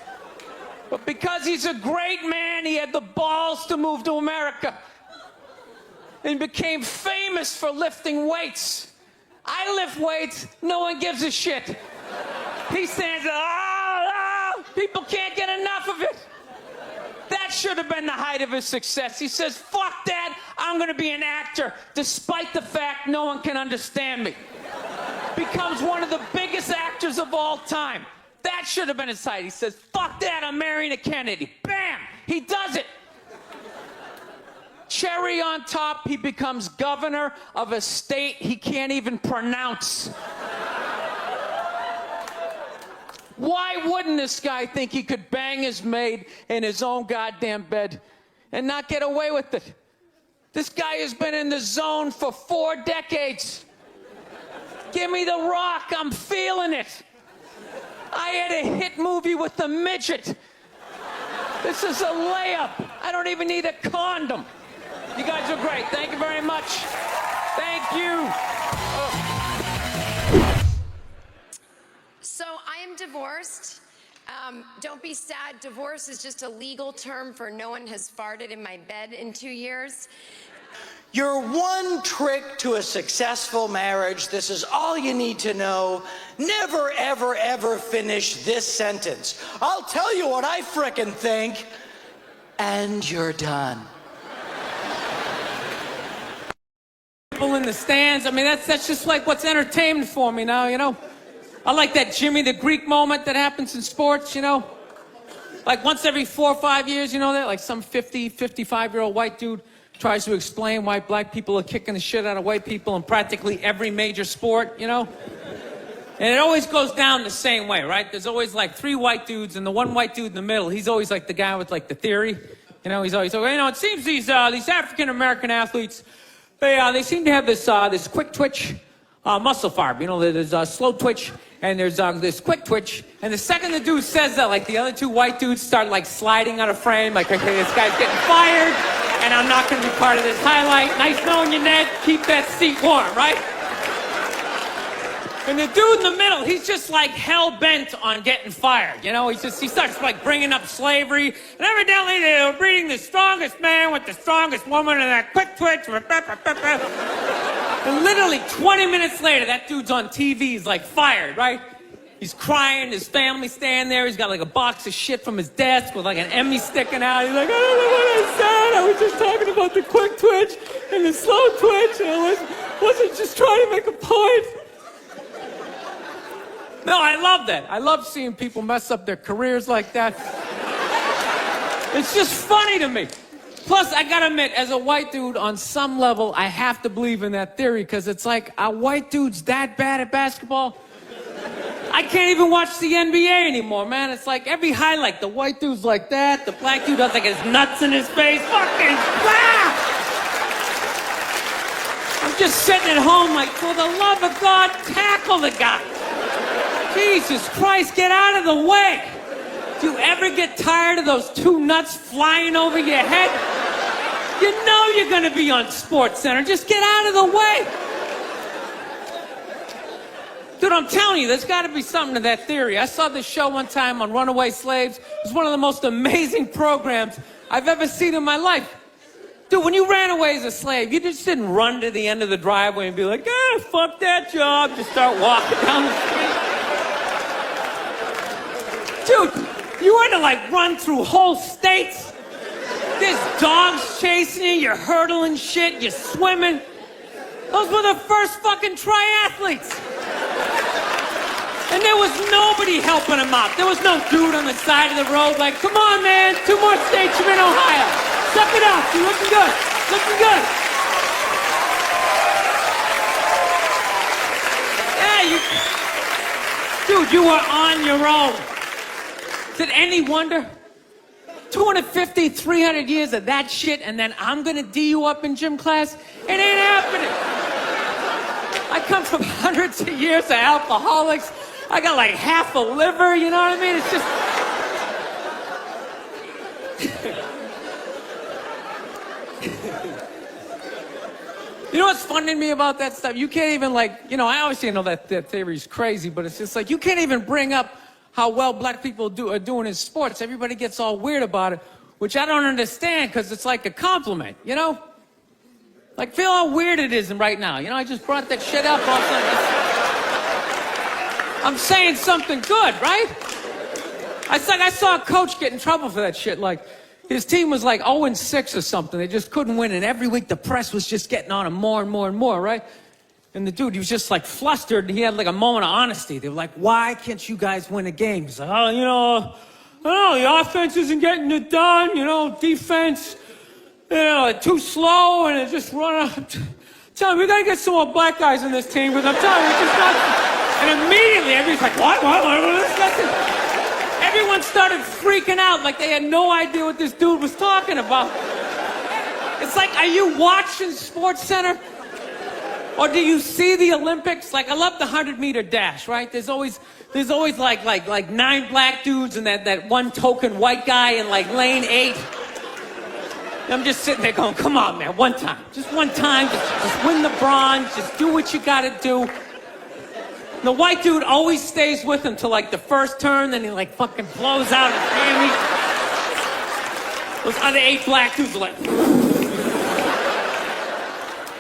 But because he's a great man, he had the balls to move to America. And became famous for lifting weights. I lift weights, no one gives a shit. He stands there, people can't get enough of it. That should have been the height of his success. He says, fuck that, I'm gonna be an actor, despite the fact no one can understand me. Becomes one of the biggest actors of all time. That should have been his height. He says, fuck that, I'm marrying a Kennedy. Bam, he does it. Cherry on top, he becomes governor of a state he can't even pronounce. Why wouldn't this guy think he could bang his maid in his own goddamn bed and not get away with it? This guy has been in the zone for 4 decades. Give me the rock, I'm feeling it. I had a hit movie with a midget. This is a layup. I don't even need a condom. You guys are great. Thank you very much. Thank you. So I am divorced. Don't be sad. Divorce is just a legal term for no one has farted in my bed in 2 years. Your one trick to a successful marriage, this is all you need to know. Never, ever, ever finish this sentence. I'll tell you what I frickin' think, and you're done. people in the stands. I mean, that's just like what's entertainment for me now, you know? I like that Jimmy the Greek moment that happens in sports, you know? Like once every 4 or 5 years, you know that? Like some 50, 55-year-old white dude tries to explain why black people are kicking the shit out of white people in practically every major sport, you know? And it always goes down the same way, right? There's always like 3 white dudes, and the one white dude in the middle, he's always like the guy with like the theory. You know, he's always like, you know, it seems these African-American athletes, they seem to have this quick twitch muscle fiber. You know, there's slow twitch, and there's this quick twitch. And the second the dude says that, like the other 2 white dudes start like sliding out of frame, like, okay, this guy's getting fired, and I'm not going to be part of this highlight. Nice knowing you, Ned. Keep that seat warm, right? And the dude in the middle, he's just like hell-bent on getting fired. You know, he starts like bringing up slavery. And evidently they were breeding the strongest man with the strongest woman and that quick twitch. And literally 20 minutes later, that dude's on TV. He's like fired, right? He's crying. His family's standing there. He's got like a box of shit from his desk with like an Emmy sticking out. He's like, I don't know what I said. I was just talking about the quick twitch and the slow twitch. And I wasn't just trying to make a point. No, I love that. I love seeing people mess up their careers like that. It's just funny to me. Plus, I gotta admit, as a white dude, on some level, I have to believe in that theory, because it's like, are white dudes that bad at basketball? I can't even watch the NBA anymore, man. It's like every highlight, the white dude's like that, the black dude has like his nuts in his face. Fucking blah! I'm just sitting at home like, for the love of God, tackle the guy. Jesus Christ, get out of the way. Do you ever get tired of those 2 nuts flying over your head? You know you're going to be on SportsCenter. Just get out of the way. Dude, I'm telling you, there's got to be something to that theory. I saw this show one time on runaway slaves. It was one of the most amazing programs I've ever seen in my life. Dude, when you ran away as a slave, you just didn't run to the end of the driveway and be like, fuck that job. Just start walking down the street. Dude, you had to like run through whole states. There's dogs chasing you, you're hurdling shit, you're swimming. Those were the first fucking triathletes. And there was nobody helping them out. There was no dude on the side of the road like, come on, man, 2 more states, you're in Ohio. Suck it up, you're looking good, looking good. Yeah, dude, you were on your own. Is it any wonder? 250, 300 years of that shit, and then I'm gonna D you up in gym class? It ain't happening. I come from hundreds of years of alcoholics. I got like half a liver, you know what I mean? It's just... You know what's funny to me about that stuff? You can't even like, you know, I obviously know that theory's crazy, but it's just like, you can't even bring up how well black people are doing in sports. Everybody gets all weird about it, which I don't understand, because it's like a compliment, you know? Like, feel how weird it is right now. You know, I just brought that shit up. I'm saying something good, right? I saw a coach get in trouble for that shit. Like, his team was like 0-6 or something. They just couldn't win, and every week the press was just getting on him more and more and more, right? And the dude, he was just like flustered, and he had like a moment of honesty. They were like, why can't you guys win a game? He's like, oh, you know, the offense isn't getting it done, you know, defense, you know, too slow, and it just run out. Tell me, we gotta get some more black guys in this team, because I'm telling you, it's just not. And immediately, everybody's like, what is that? Everyone started freaking out like they had no idea what this dude was talking about. It's like, are you watching SportsCenter? Or do you see the Olympics? Like, I love the 100-meter dash, right? There's always like 9 black dudes and that one token white guy in like lane 8. I'm just sitting there going, come on, man, one time. Just one time, just win the bronze, just do what you gotta do. And the white dude always stays with him till like the first turn, then he like fucking blows out his hammy. Those other 8 black dudes are like...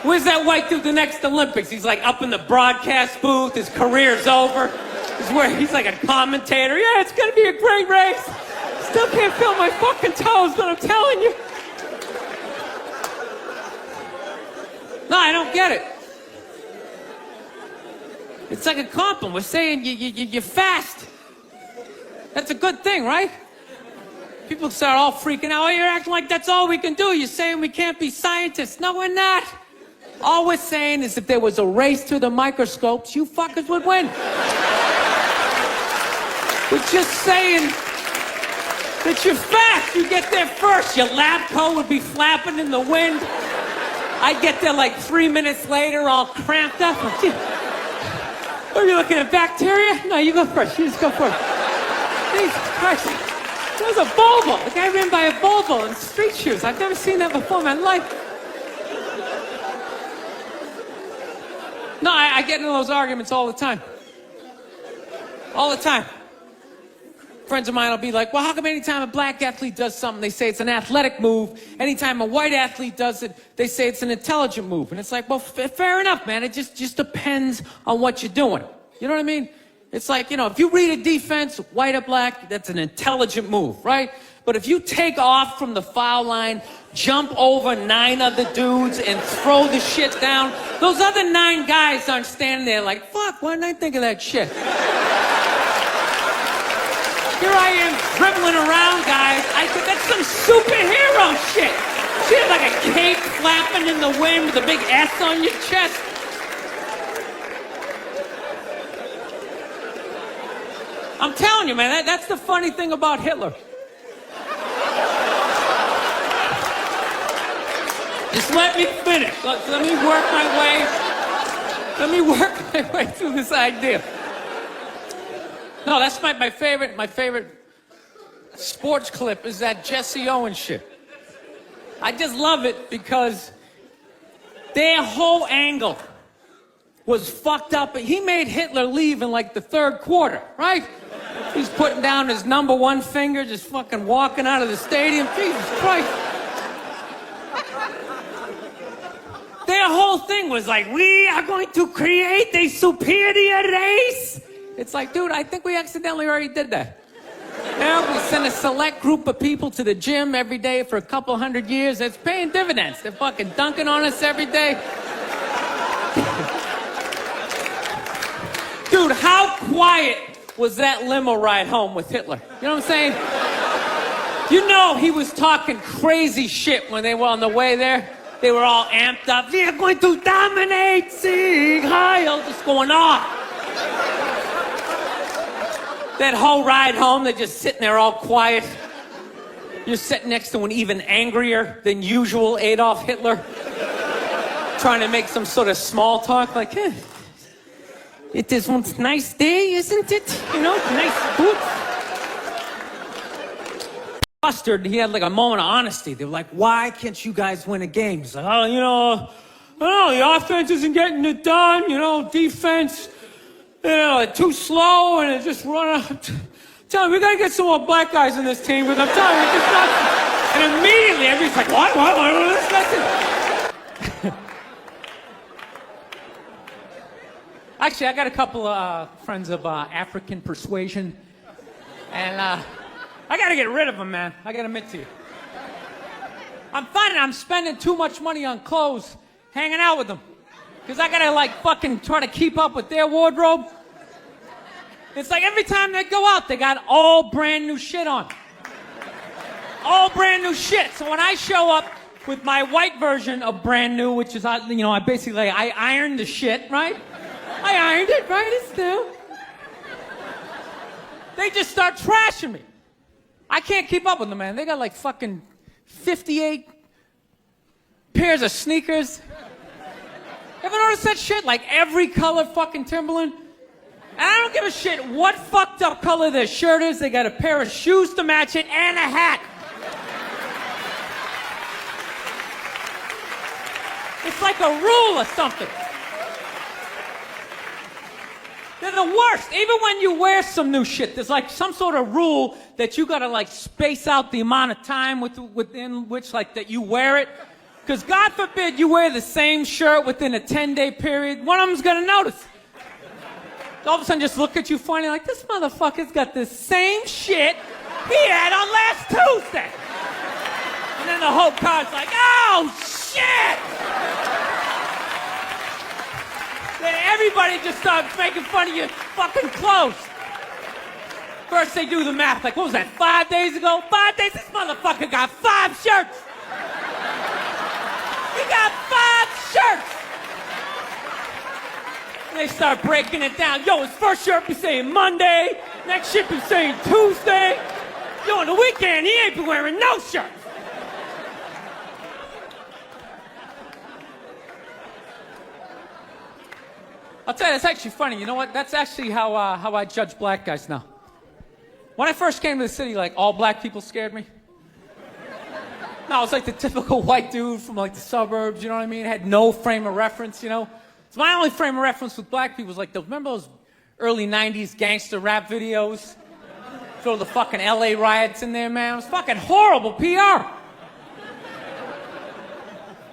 Where's that white dude the next Olympics? He's like up in the broadcast booth, his career's over. He's like a commentator. Yeah, it's gonna be a great race. Still can't feel my fucking toes, but I'm telling you. No, I don't get it. It's like a compliment. We're saying you're fast. That's a good thing, right? People start all freaking out. Oh, you're acting like that's all we can do. You're saying we can't be scientists. No, we're not. All we're saying is if there was a race to the microscopes, you fuckers would win. We're just saying that you're fast. You get there first. Your lab coat would be flapping in the wind. I get there like 3 minutes later, all cramped up. Are you looking at bacteria? No, you go first. You just go first. Jesus Christ. That was a Volvo. The guy ran by a Volvo in street shoes. I've never seen that before in my life. No, I get into those arguments all the time. All the time. Friends of mine will be like, well, how come anytime a black athlete does something, they say it's an athletic move? Anytime a white athlete does it, they say it's an intelligent move. And it's like, well, fair enough, man. It just depends on what you're doing. You know what I mean? It's like, you know, if you read a defense, white or black, that's an intelligent move, right? But if you take off from the foul line, jump over 9 other dudes, and throw the shit down, those other 9 guys aren't standing there like, fuck, why didn't I think of that shit? Here I am dribbling around, guys. That's some superhero shit. She had like a cape flapping in the wind with a big S on your chest. I'm telling you, man, that's the funny thing about Hitler. Just let me finish. Let me work my way through this idea. No, that's my favorite sports clip is that Jesse Owens shit. I just love it because their whole angle was fucked up. He made Hitler leave in like the 3rd quarter, right? He's putting down his number 1 finger, just fucking walking out of the stadium. Jesus Christ. Their whole thing was like, we are going to create a superior race. It's like, dude, I think we accidentally already did that. Yeah, we send a select group of people to the gym every day for a couple hundred years. It's paying dividends. They're fucking dunking on us every day. Dude, how quiet was that limo ride home with Hitler? You know what I'm saying? You know he was talking crazy shit when they were on the way there. They were all amped up. We are going to dominate, Sieg Heil, just going off. That whole ride home, they're just sitting there all quiet. You're sitting next to an even angrier than usual Adolf Hitler, trying to make some sort of small talk, like, it is one nice day, isn't it? You know, nice boots. Mustard, he had like a moment of honesty. They were like, why can't you guys win a game? He's like, oh, you know, the offense isn't getting it done, you know, defense. You know, too slow and it just run out. Tell me, we gotta get some more black guys in this team, because I'm telling you, it's not. And immediately everybody's like, what? Actually, I got a couple of friends of African persuasion, and I gotta get rid of them, man. I gotta admit to you. I'm finding I'm spending too much money on clothes hanging out with them. Because I gotta like fucking try to keep up with their wardrobe. It's like every time they go out, they got all brand new shit on. All brand new shit. So when I show up with my white version of brand new, which is, you know, I ironed the shit, right? I ironed it, right? It's new. They just start trashing me. I can't keep up with them, man. They got like fucking 58 pairs of sneakers. Ever notice that shit? Like every color fucking Timberland? And I don't give a shit what fucked up color their shirt is. They got a pair of shoes to match it and a hat. It's like a rule or something. They're the worst. Even when you wear some new shit, there's like some sort of rule that you gotta like space out the amount of time within which like that you wear it. Because God forbid you wear the same shirt within a 10-day period, one of them's gonna notice. All of a sudden just look at you funny like, this motherfucker's got the same shit he had on last Tuesday. And then the whole car's like, oh shit! Then everybody just starts making fun of your fucking clothes. First they do the math, like, what was that, 5 days ago? 5 days? This motherfucker got 5 shirts. He got 5 shirts. And they start breaking it down. Yo, his first shirt be saying Monday, next shirt be saying Tuesday. Yo, on the weekend, he ain't be wearing no shirts. I'll tell you, that's actually funny. You know what? That's actually how I judge black guys now. When I first came to the city, like, all black people scared me. No, I was like the typical white dude from like the suburbs, you know what I mean? Had no frame of reference, you know? So my only frame of reference with black people was like, remember those early 90s gangster rap videos? Throw the fucking LA riots in there, man. It was fucking horrible PR.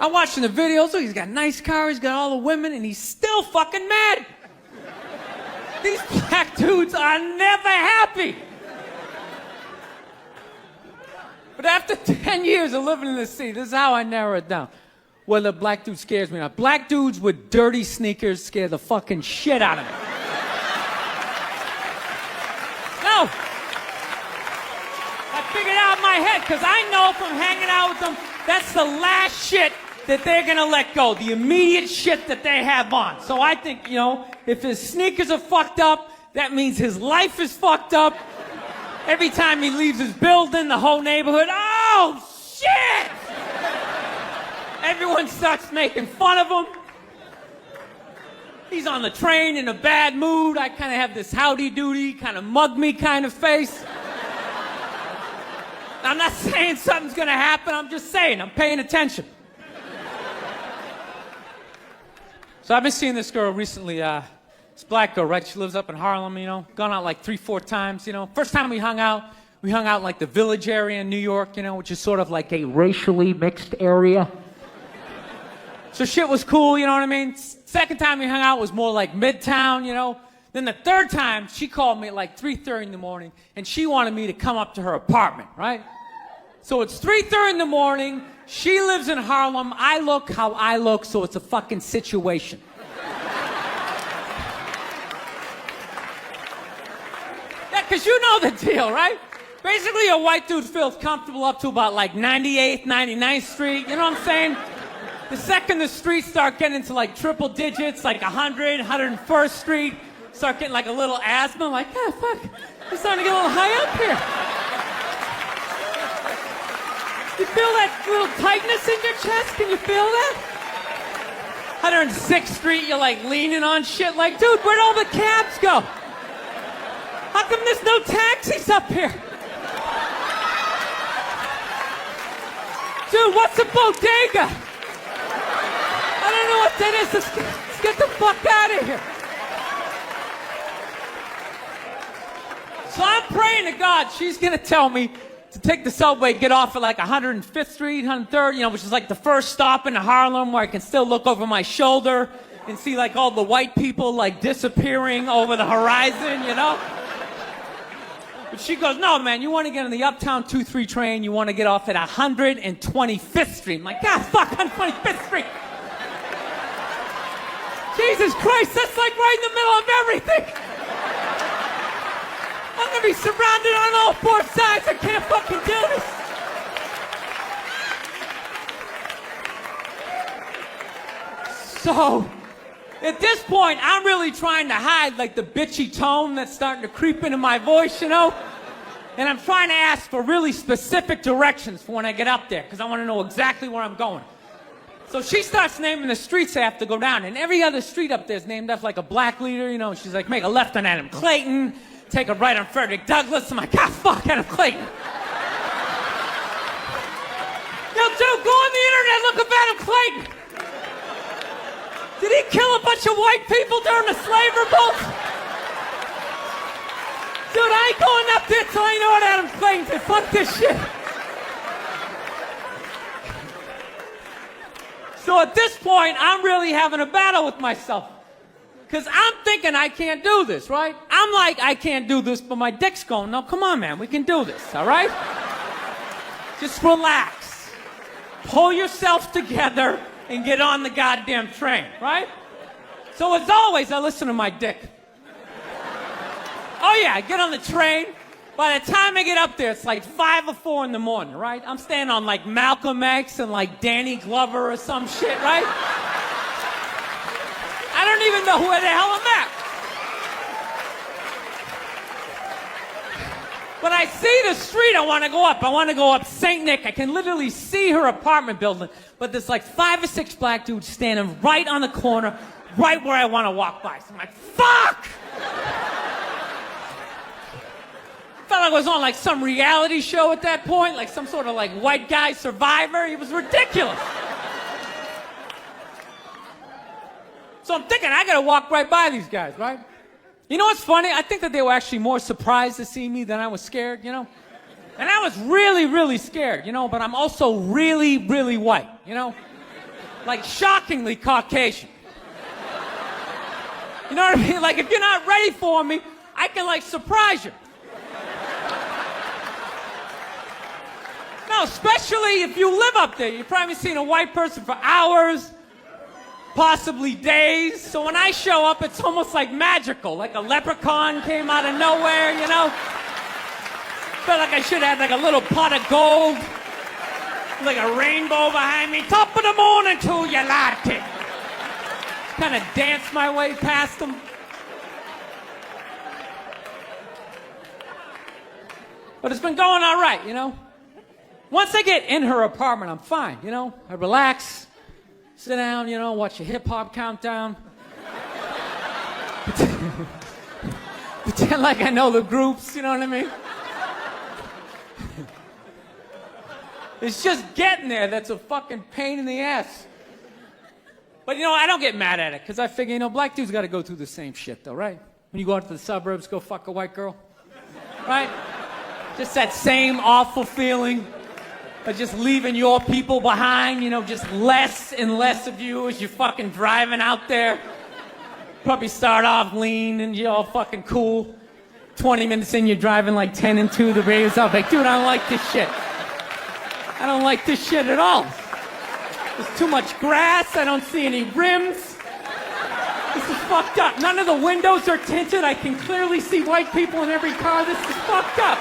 I'm watching the videos, look, he's got a nice car, he's got all the women, and he's still fucking mad. These black dudes are never happy. But after 10 years of living in the city, this is how I narrow it down. Whether a black dude scares me or not. Black dudes with dirty sneakers scare the fucking shit out of me. No. I figured out in my head, because I know from hanging out with them, that's the last shit that they're gonna let go. The immediate shit that they have on. So I think, you know, if his sneakers are fucked up, that means his life is fucked up. Every time he leaves his building, the whole neighborhood, oh, shit! Everyone starts making fun of him. He's on the train in a bad mood. I kind of have this howdy-doody, kind of mug-me kind of face. I'm not saying something's gonna happen, I'm just saying, I'm paying attention. So I've been seeing this girl recently, this black girl, right? She lives up in Harlem, you know, gone out like 3-4 times, you know. First time we hung out in like the Village area in New York, you know, which is sort of like a racially mixed area. So shit was cool, you know what I mean? Second time we hung out was more like Midtown, you know. Then the third time, she called me at like 3:30 in the morning, and she wanted me to come up to her apartment, right? So it's 3:30 in the morning, she lives in Harlem, I look how I look, so it's a fucking situation. Yeah, because you know the deal, right? Basically, a white dude feels comfortable up to about like 98th, 99th Street, you know what I'm saying? The second the streets start getting into like triple digits, like 100, 101st Street, start getting like a little asthma, like, ah, fuck, we're starting to get a little high up here. You feel that little tightness in your chest? Can you feel that? 106th Street, you're like leaning on shit, like, dude, where'd all the cabs go? How come there's no taxis up here? Dude, what's a bodega? I don't know what that is. Let's get the fuck out of here. So I'm praying to God she's gonna tell me to take the subway, get off at like 105th Street, 103rd, you know, which is like the first stop in Harlem where I can still look over my shoulder and see like all the white people like disappearing over the horizon, you know? But she goes, no, man, you want to get on the Uptown 2-3 train, you want to get off at 125th Street. I'm like, God, fuck, 125th Street. Jesus Christ, that's like right in the middle of everything. I'm gonna be surrounded on all 4 sides. I can't fucking do this. So, at this point, I'm really trying to hide like the bitchy tone that's starting to creep into my voice, you know? And I'm trying to ask for really specific directions for when I get up there, because I want to know exactly where I'm going. So she starts naming the streets I have to go down, and every other street up there is named after like a black leader, you know? She's like, make a left on Adam Clayton, take a right on Frederick Douglass. I'm like, ah, fuck, Adam Clayton. Yo, dude, go on the internet, look up Adam Clayton. Did he kill a bunch of white people during the slave revolt? Dude, I ain't going up there till I know what Adam Clayton did. Fuck this shit. So at this point, I'm really having a battle with myself. Because I'm thinking I can't do this, right? I'm like, I can't do this, but my dick's going, no, come on, man, we can do this, all right? Just relax. Pull yourself together and get on the goddamn train, right? So as always, I listen to my dick. Oh yeah, I get on the train. By the time I get up there, it's like 5 or 4 in the morning, right? I'm staying on like Malcolm X and like Danny Glover or some shit, right? I don't even know where the hell I'm at. When I see the street I want to go up, I want to go up St. Nick. I can literally see her apartment building, but there's like 5 or 6 black dudes standing right on the corner, right where I want to walk by. So I'm like, fuck! Felt like I was on like some reality show at that point, like some sort of like white guy survivor. It was ridiculous. So I'm thinking I gotta walk right by these guys, right? You know what's funny? I think that they were actually more surprised to see me than I was scared, you know? And I was really, really scared, you know, but I'm also really, really white, you know? Like shockingly Caucasian. You know what I mean? Like if you're not ready for me, I can like surprise you. No, especially if you live up there. You've probably seen a white person for hours, possibly days. So when I show up, it's almost like magical, like a leprechaun came out of nowhere, you know? Felt like I should have like a little pot of gold, like a rainbow behind me. Top of the morning to you, latte. Kind of dance my way past them. But it's been going all right, you know? Once I get in her apartment, I'm fine, you know? I relax, sit down, you know, watch a hip-hop countdown. Pretend like I know the groups, you know what I mean? It's just getting there that's a fucking pain in the ass. But, you know, I don't get mad at it, because I figure, you know, black dudes got to go through the same shit, though, right? When you go out to the suburbs, go fuck a white girl, right? Just that same awful feeling of just leaving your people behind, you know, just less and less of you as you're fucking driving out there. Probably start off lean and you're all fucking cool. 20 minutes in, you're driving like 10 and 2, the radio's up. Like, dude, I don't like this shit. I don't like this shit at all. There's too much grass, I don't see any rims. This is fucked up. None of the windows are tinted. I can clearly see white people in every car. This is fucked up.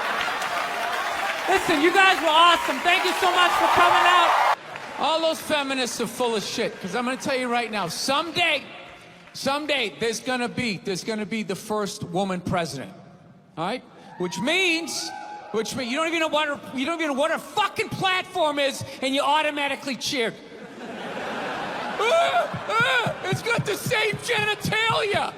Listen, you guys were awesome. Thank you so much for coming out. All those feminists are full of shit, because I'm going to tell you right now, someday, there's going to be the first woman president. All right? Which means you don't even know what her fucking platform is, and you automatically cheer. It's got the same genitalia.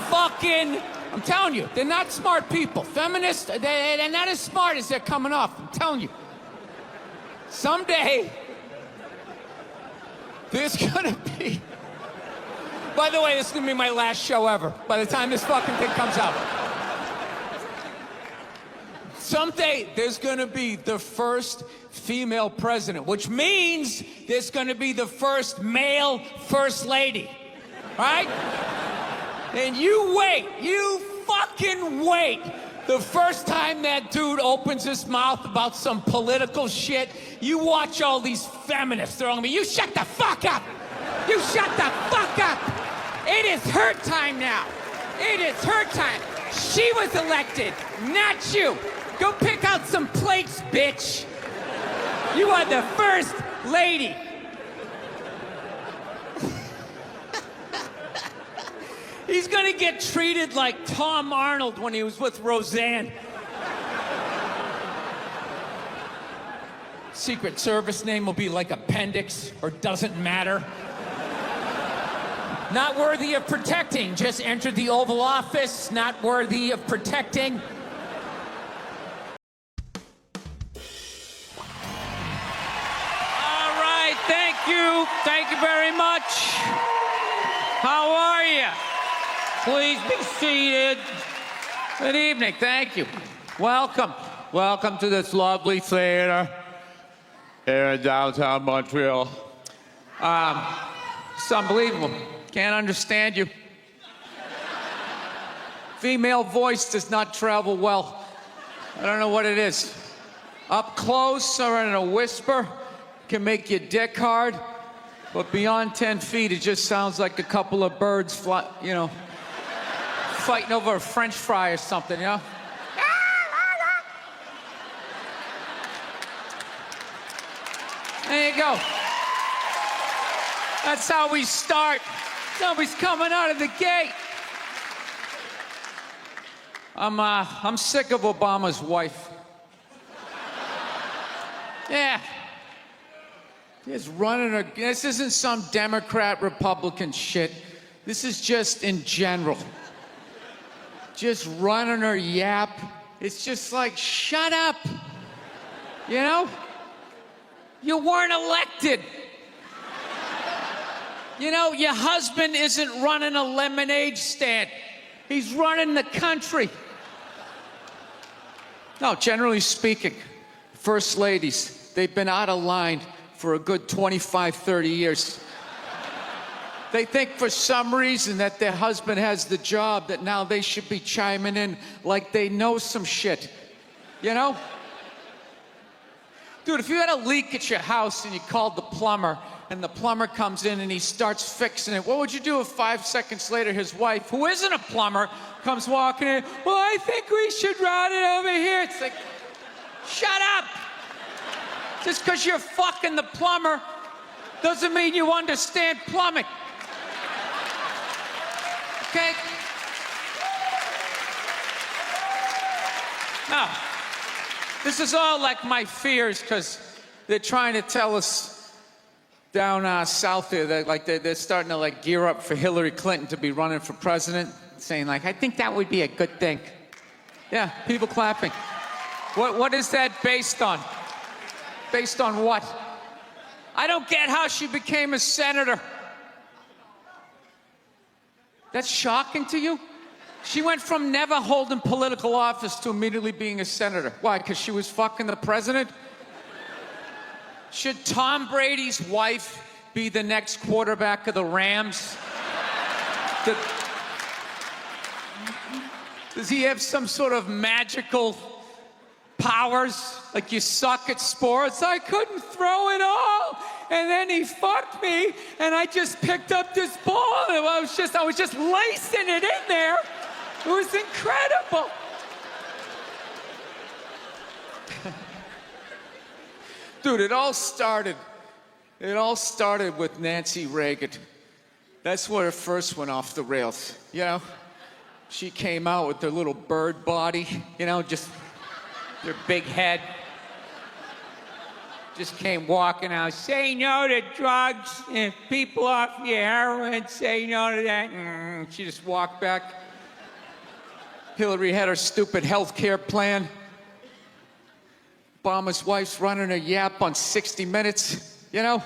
Fucking, I'm telling you, they're not smart people. Feminists, they're not as smart as they're coming off. I'm telling you. Someday, there's gonna be... By the way, this is gonna be my last show ever, by the time this fucking thing comes out. Someday, there's gonna be the first female president, which means there's gonna be the first male first lady, right? And you wait, you fucking wait. The first time that dude opens his mouth about some political shit, you watch all these feminists throwing me, you shut the fuck up! You shut the fuck up! It is her time now. It is her time. She was elected, not you. Go pick out some plates, bitch. You are the first lady. He's gonna get treated like Tom Arnold when he was with Roseanne. Secret Service name will be like Appendix or Doesn't Matter. Not worthy of protecting, just entered the Oval Office, not worthy of protecting. All right, thank you very much. How are you? Please be seated. Good evening, thank you. Welcome to this lovely theater here in downtown Montreal. It's unbelievable. Can't understand you. Female voice does not travel well. I don't know what it is. Up close or in a whisper can make your dick hard. But beyond 10 feet, it just sounds like a couple of birds fighting over a French fry or something, you know? There you go. That's how we start. Somebody's coming out of the gate. I'm sick of Obama's wife. Yeah. Just running her. This isn't some Democrat, Republican shit. This is just in general. Just running her yap. It's just like, shut up. You know? You weren't elected. You know, your husband isn't running a lemonade stand. He's running the country. No, generally speaking, first ladies, they've been out of line for a good 25, 30 years. They think for some reason that their husband has the job, that now they should be chiming in like they know some shit. You know? Dude, if you had a leak at your house and you called the plumber, and the plumber comes in and he starts fixing it, what would you do if 5 seconds later his wife, who isn't a plumber, comes walking in? Well, I think we should route it over here. It's like, shut up! Just because you're fucking the plumber doesn't mean you understand plumbing. Okay? Now, this is all like my fears, because they're trying to tell us down south there that they're starting to gear up for Hillary Clinton to be running for president, saying I think that would be a good thing. Yeah, people clapping. What is that based on? Based on what? I don't get how she became a senator. That's shocking to you? She went from never holding political office to immediately being a senator. Why? Because she was fucking the president? Should Tom Brady's wife be the next quarterback of the Rams? Does he have some sort of magical powers? Like, you suck at sports? I couldn't throw it all, and then he fucked me, and I just picked up this ball, and I was just lacing it in there. It was incredible. Dude, it all started with Nancy Reagan. That's where it first went off the rails, you know? She came out with her little bird body, you know, just her big head. Just came walking out, say no to drugs, and people off your heroin, say no to that. She just walked back. Hillary had her stupid health care plan. Obama's wife's running her yap on 60 Minutes, you know?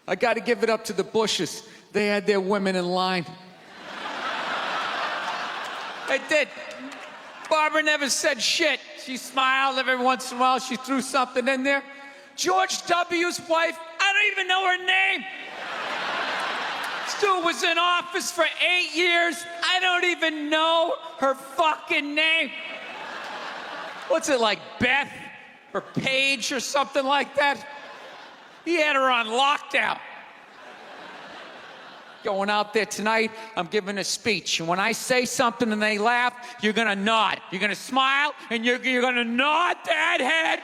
I got to give it up to the Bushes. They had their women in line. They did. Barbara never said shit. She smiled every once in a while. She threw something in there. George W.'s wife, I don't even know her name. Stu was in office for 8 years. I don't even know her fucking name. What's it, like Beth or Paige or something like that? He had her on lockdown. Going out there tonight, I'm giving a speech. And when I say something and they laugh, you're gonna nod. You're gonna smile, and you're gonna nod that head.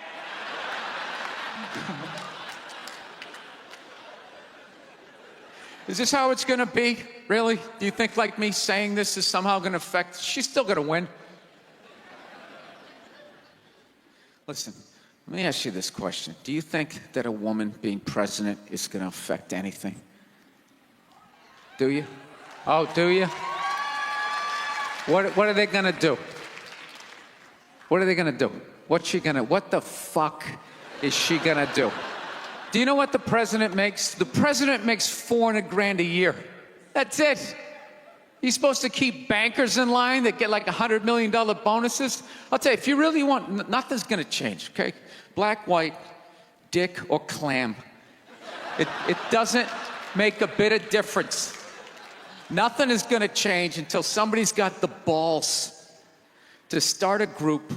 Is this how it's gonna be? Really? Do you think like me saying this is somehow gonna affect? She's still gonna win. Listen, let me ask you this question. Do you think that a woman being president is gonna affect anything? Do you? Oh, do you? What are they gonna do? What are they gonna do? What the fuck is she gonna do? Do you know what the president makes? The president makes $400,000 a year. That's it. He's supposed to keep bankers in line that get like $100 million bonuses. I'll tell you, if you really want, nothing's gonna change, okay? Black, white, dick, or clam. It doesn't make a bit of difference. Nothing is gonna change until somebody's got the balls to start a group,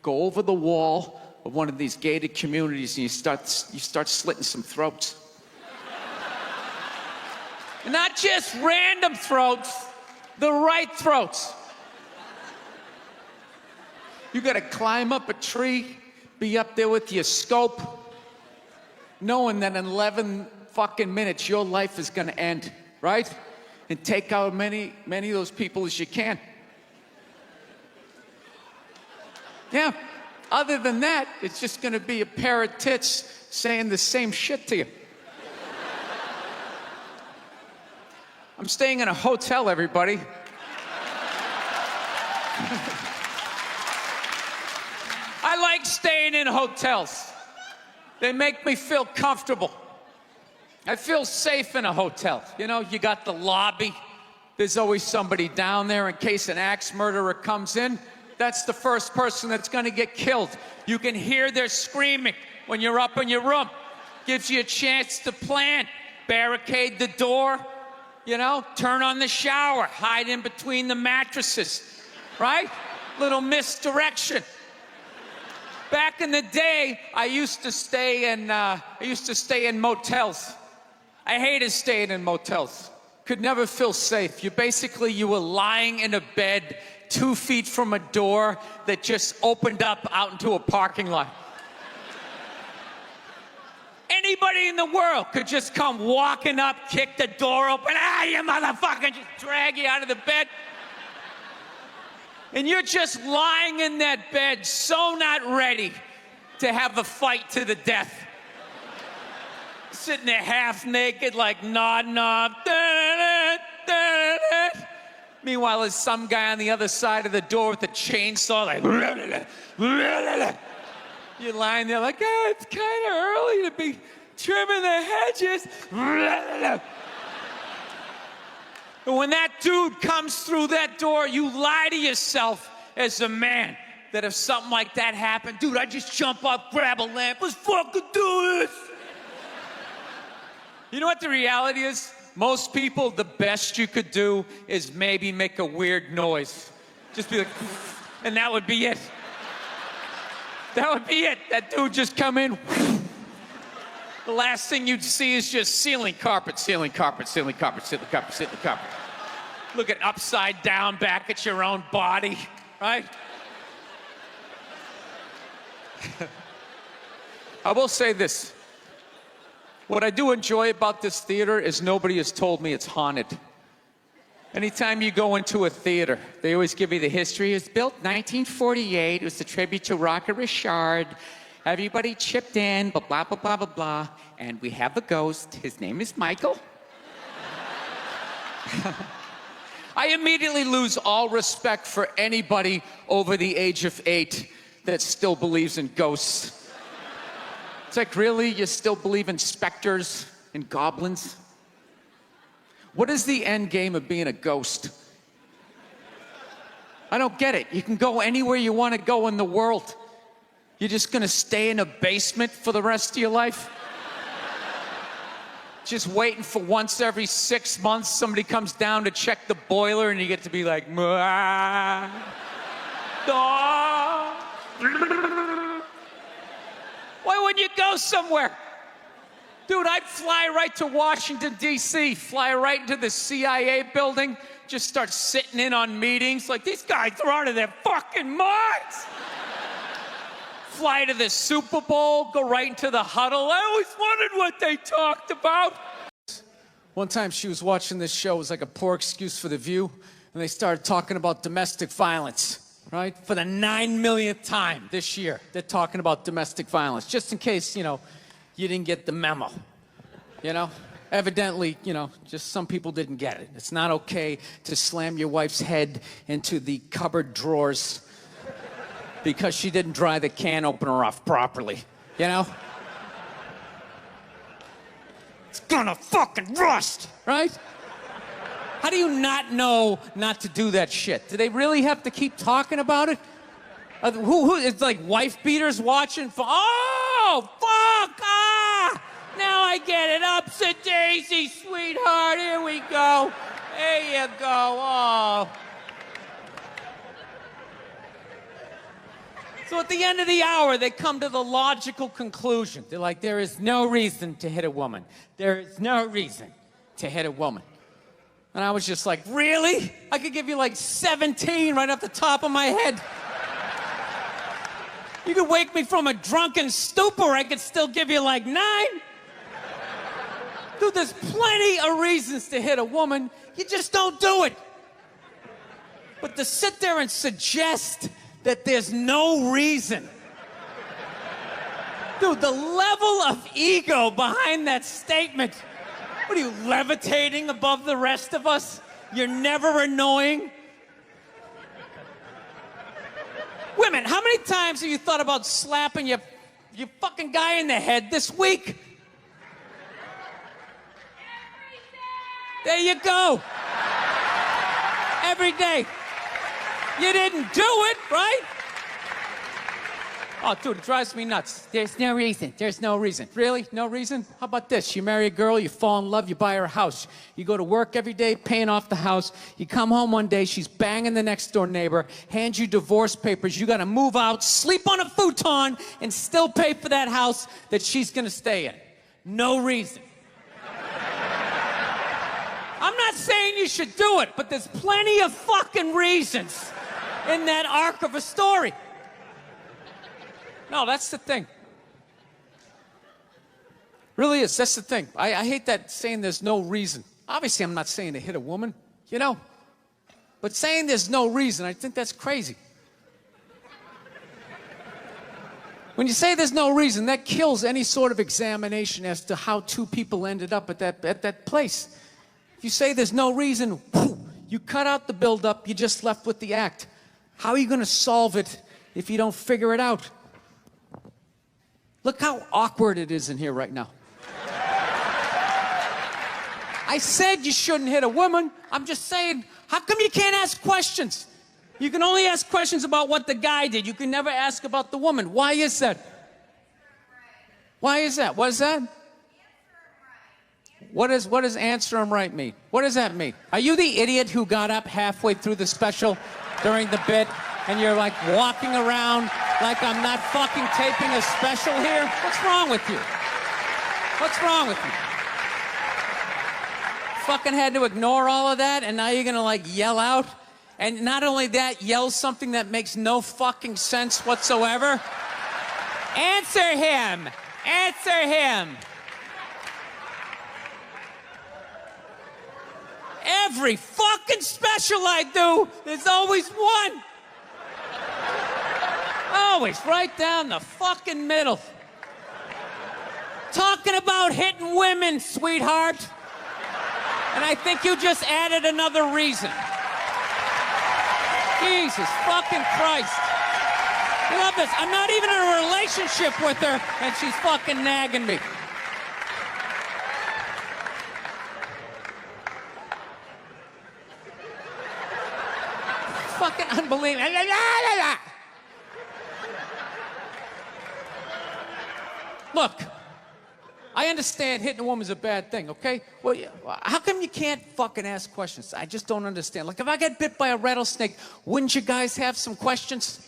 go over the wall of one of these gated communities, and you start slitting some throats. Not just random throats, the right throats. You gotta climb up a tree, be up there with your scope, knowing that in 11 fucking minutes your life is gonna end, right? And take out many of those people as you can. Yeah, other than that, it's just gonna be a pair of tits saying the same shit to you. I'm staying in a hotel, everybody. I like staying in hotels. They make me feel comfortable. I feel safe in a hotel. You know, you got the lobby. There's always somebody down there in case an axe murderer comes in. That's the first person that's gonna get killed. You can hear their screaming when you're up in your room. Gives you a chance to plan. Barricade the door, you know, turn on the shower, hide in between the mattresses, right? Little misdirection. Back in the day, I used to stay in motels. I hated staying in motels. Could never feel safe. You were lying in a bed 2 feet from a door that just opened up out into a parking lot. Anybody in the world could just come walking up, kick the door open, you motherfucker, just drag you out of the bed. And you're just lying in that bed, so not ready to have a fight to the death. Sitting there half naked, like nodding off. Meanwhile, there's some guy on the other side of the door with a chainsaw, like. You're lying there like, it's kind of early to be trimming the hedges. And when that dude comes through that door, you lie to yourself as a man that if something like that happened, dude, I'd just jump up, grab a lamp, let's fucking do this. You know what the reality is? Most people, the best you could do is maybe make a weird noise. Just be like, and that would be it. That would be it. That dude just come in. The last thing you'd see is just ceiling carpet, ceiling carpet, ceiling carpet, ceiling carpet, ceiling carpet. Looking upside down back at your own body, right? I will say this. What I do enjoy about this theater is nobody has told me it's haunted. Anytime you go into a theater, they always give you the history. It was built 1948. It was a tribute to Rocket Richard. Everybody chipped in, blah, blah, blah, blah, blah, blah. And we have a ghost. His name is Michael. I immediately lose all respect for anybody over the age of 8 that still believes in ghosts. It's like, really? You still believe in specters and goblins? What is the end game of being a ghost? I don't get it. You can go anywhere you want to go in the world. You're just gonna stay in a basement for the rest of your life? Just waiting for once every 6 months somebody comes down to check the boiler and you get to be like, "Mwah, daw." Why wouldn't you go somewhere? Dude, I'd fly right to Washington, D.C., fly right into the CIA building, just start sitting in on meetings. Like, these guys are out of their fucking minds. Fly to the Super Bowl, go right into the huddle. I always wondered what they talked about. One time she was watching this show. It was like a poor excuse for The View. And they started talking about domestic violence. Right? For the 9 millionth time this year, they're talking about domestic violence. Just in case, you didn't get the memo. Evidently, just some people didn't get it. It's not okay to slam your wife's head into the cupboard drawers because she didn't dry the can opener off properly. It's gonna fucking rust, right? How do you not know not to do that shit? Do they really have to keep talking about it? It's like wife beaters watching. Oh, fuck! Now I get it. Ups a daisy, sweetheart. Here we go. There you go. Oh. So at the end of the hour, they come to the logical conclusion. They're like, there is no reason to hit a woman. There is no reason to hit a woman. And I was just like, really? I could give you like 17 right off the top of my head. You could wake me from a drunken stupor, I could still give you like 9. Dude, there's plenty of reasons to hit a woman. You just don't do it. But to sit there and suggest that there's no reason. Dude, the level of ego behind that statement. What are you, levitating above the rest of us? You're never annoying? Women, how many times have you thought about slapping your fucking guy in the head this week? There you go. Every day. You didn't do it, right? Oh, dude, it drives me nuts. There's no reason. There's no reason. Really? No reason? How about this? You marry a girl, you fall in love, you buy her a house. You go to work every day, paying off the house. You come home one day, she's banging the next door neighbor, hands you divorce papers. You got to move out, sleep on a futon, and still pay for that house that she's going to stay in. No reason. I'm not saying you should do it, but there's plenty of fucking reasons in that arc of a story. No, that's the thing. Really is. That's the thing. I hate that saying there's no reason. Obviously, I'm not saying to hit a woman, you know. But saying there's no reason, I think that's crazy. When you say there's no reason, that kills any sort of examination as to how two people ended up at that place. If you say there's no reason, whew, you cut out the build-up, you're just left with the act. How are you going to solve it if you don't figure it out? Look how awkward it is in here right now. I said you shouldn't hit a woman. I'm just saying, how come you can't ask questions? You can only ask questions about what the guy did. You can never ask about the woman. Why is that? Why is that? What is that? What does answer him right mean? What does that mean? Are you the idiot who got up halfway through the special during the bit and you're like walking around like I'm not fucking taping a special here? What's wrong with you? What's wrong with you? Fucking had to ignore all of that and now you're gonna like yell out? And not only that, yell something that makes no fucking sense whatsoever? Answer him! Answer him! Every fucking special I do, there's always one. Always right down the fucking middle. Talking about hitting women, sweetheart. And I think you just added another reason. Jesus fucking Christ. I love this. I'm not even in a relationship with her, and she's fucking nagging me. Fucking unbelievable. Look, I understand hitting a woman's a bad thing, okay? Well, how come you can't fucking ask questions? I just don't understand. Like, if I get bit by a rattlesnake, wouldn't you guys have some questions?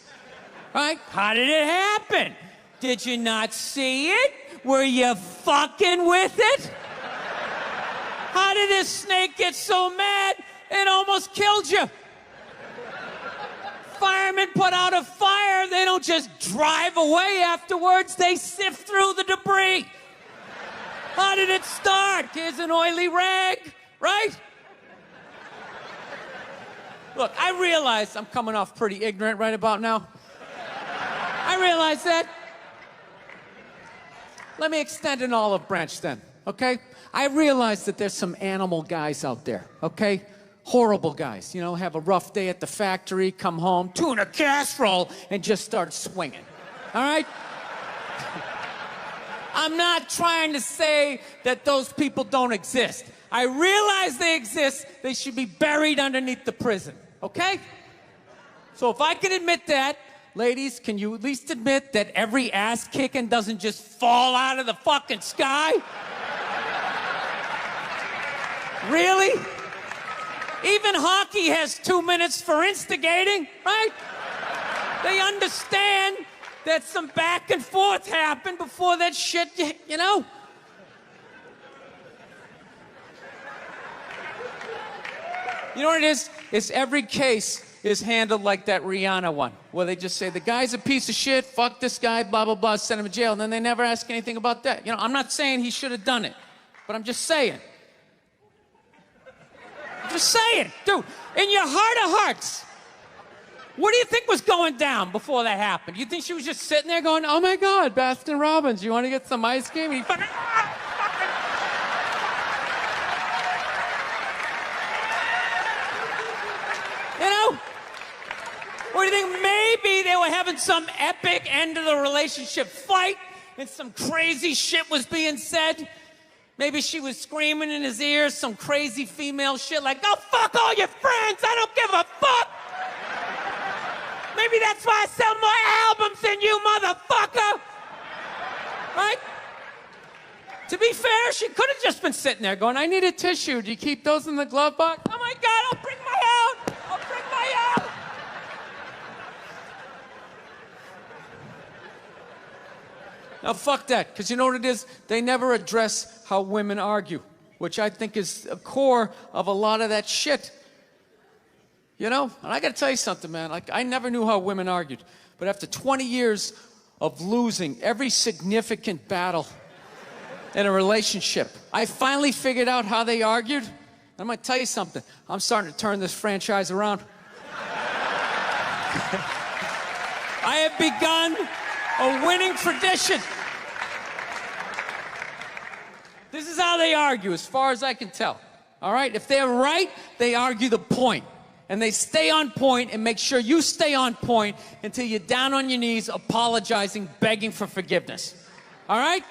Right? How did it happen? Did you not see it? Were you fucking with it? How did this snake get so mad it almost killed you? Firemen put out a fire, they don't just drive away afterwards, they sift through the debris. How did it start? Here's an oily rag, right? Look, I realize I'm coming off pretty ignorant right about now. I realize that. Let me extend an olive branch then, okay? I realize that there's some animal guys out there, okay? Horrible guys, you know, have a rough day at the factory, come home, tuna casserole, and just start swinging. All right? I'm not trying to say that those people don't exist. I realize they exist. They should be buried underneath the prison, okay? So if I can admit that, ladies, can you at least admit that every ass kicking doesn't just fall out of the fucking sky? Really? Even hockey has 2 minutes for instigating, right? They understand that some back and forth happened before that shit, you know? You know what it is? It's every case is handled like that Rihanna one, where they just say, the guy's a piece of shit, fuck this guy, blah, blah, blah, send him to jail, and then they never ask anything about that. You know, I'm not saying he should have done it, but I'm just saying. I'm just saying. Dude, in your heart of hearts, what do you think was going down before that happened? You think she was just sitting there going, oh my God, Baskin Robbins, you want to get some ice cream? And he fucking... You know? Or do you think maybe they were having some epic end of the relationship fight and some crazy shit was being said? Maybe she was screaming in his ears some crazy female shit like, go fuck all your friends, I don't give a fuck! Maybe that's why I sell more albums than you, motherfucker! Right? To be fair, she could have just been sitting there going, I need a tissue. Do you keep those in the glove box? Oh my God, I'll bring my out! I'll bring my out! Now, fuck that, because you know what it is? They never address how women argue, which I think is a core of a lot of that shit. You know? And I gotta tell you something, man. Like, I never knew how women argued. But after 20 years of losing every significant battle in a relationship, I finally figured out how they argued. I'm gonna tell you something. I'm starting to turn this franchise around. I have begun a winning tradition. This is how they argue, as far as I can tell. All right? If they're right, they argue the point. And they stay on point and make sure you stay on point until you're down on your knees, apologizing, begging for forgiveness. All right?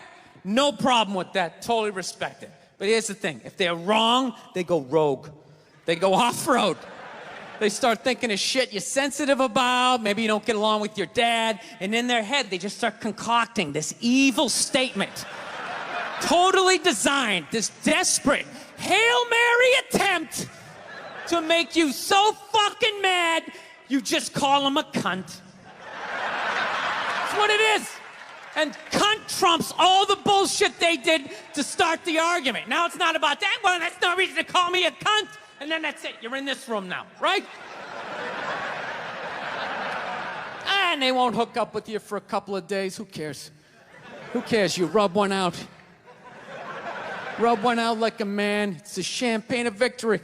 No problem with that. Totally respect it. But here's the thing. If they're wrong, they go rogue. They go off-road. They start thinking of shit you're sensitive about. Maybe you don't get along with your dad. And in their head, they just start concocting this evil statement. Totally designed, this desperate Hail Mary attempt to make you so fucking mad, you just call him a cunt. That's what it is. And cunt trumps all the bullshit they did to start the argument. Now it's not about that. Well, that's no reason to call me a cunt. And then that's it. You're in this room now, right? And they won't hook up with you for a couple of days. Who cares? Who cares? You rub one out. Rub one out like a man. It's the champagne of victory.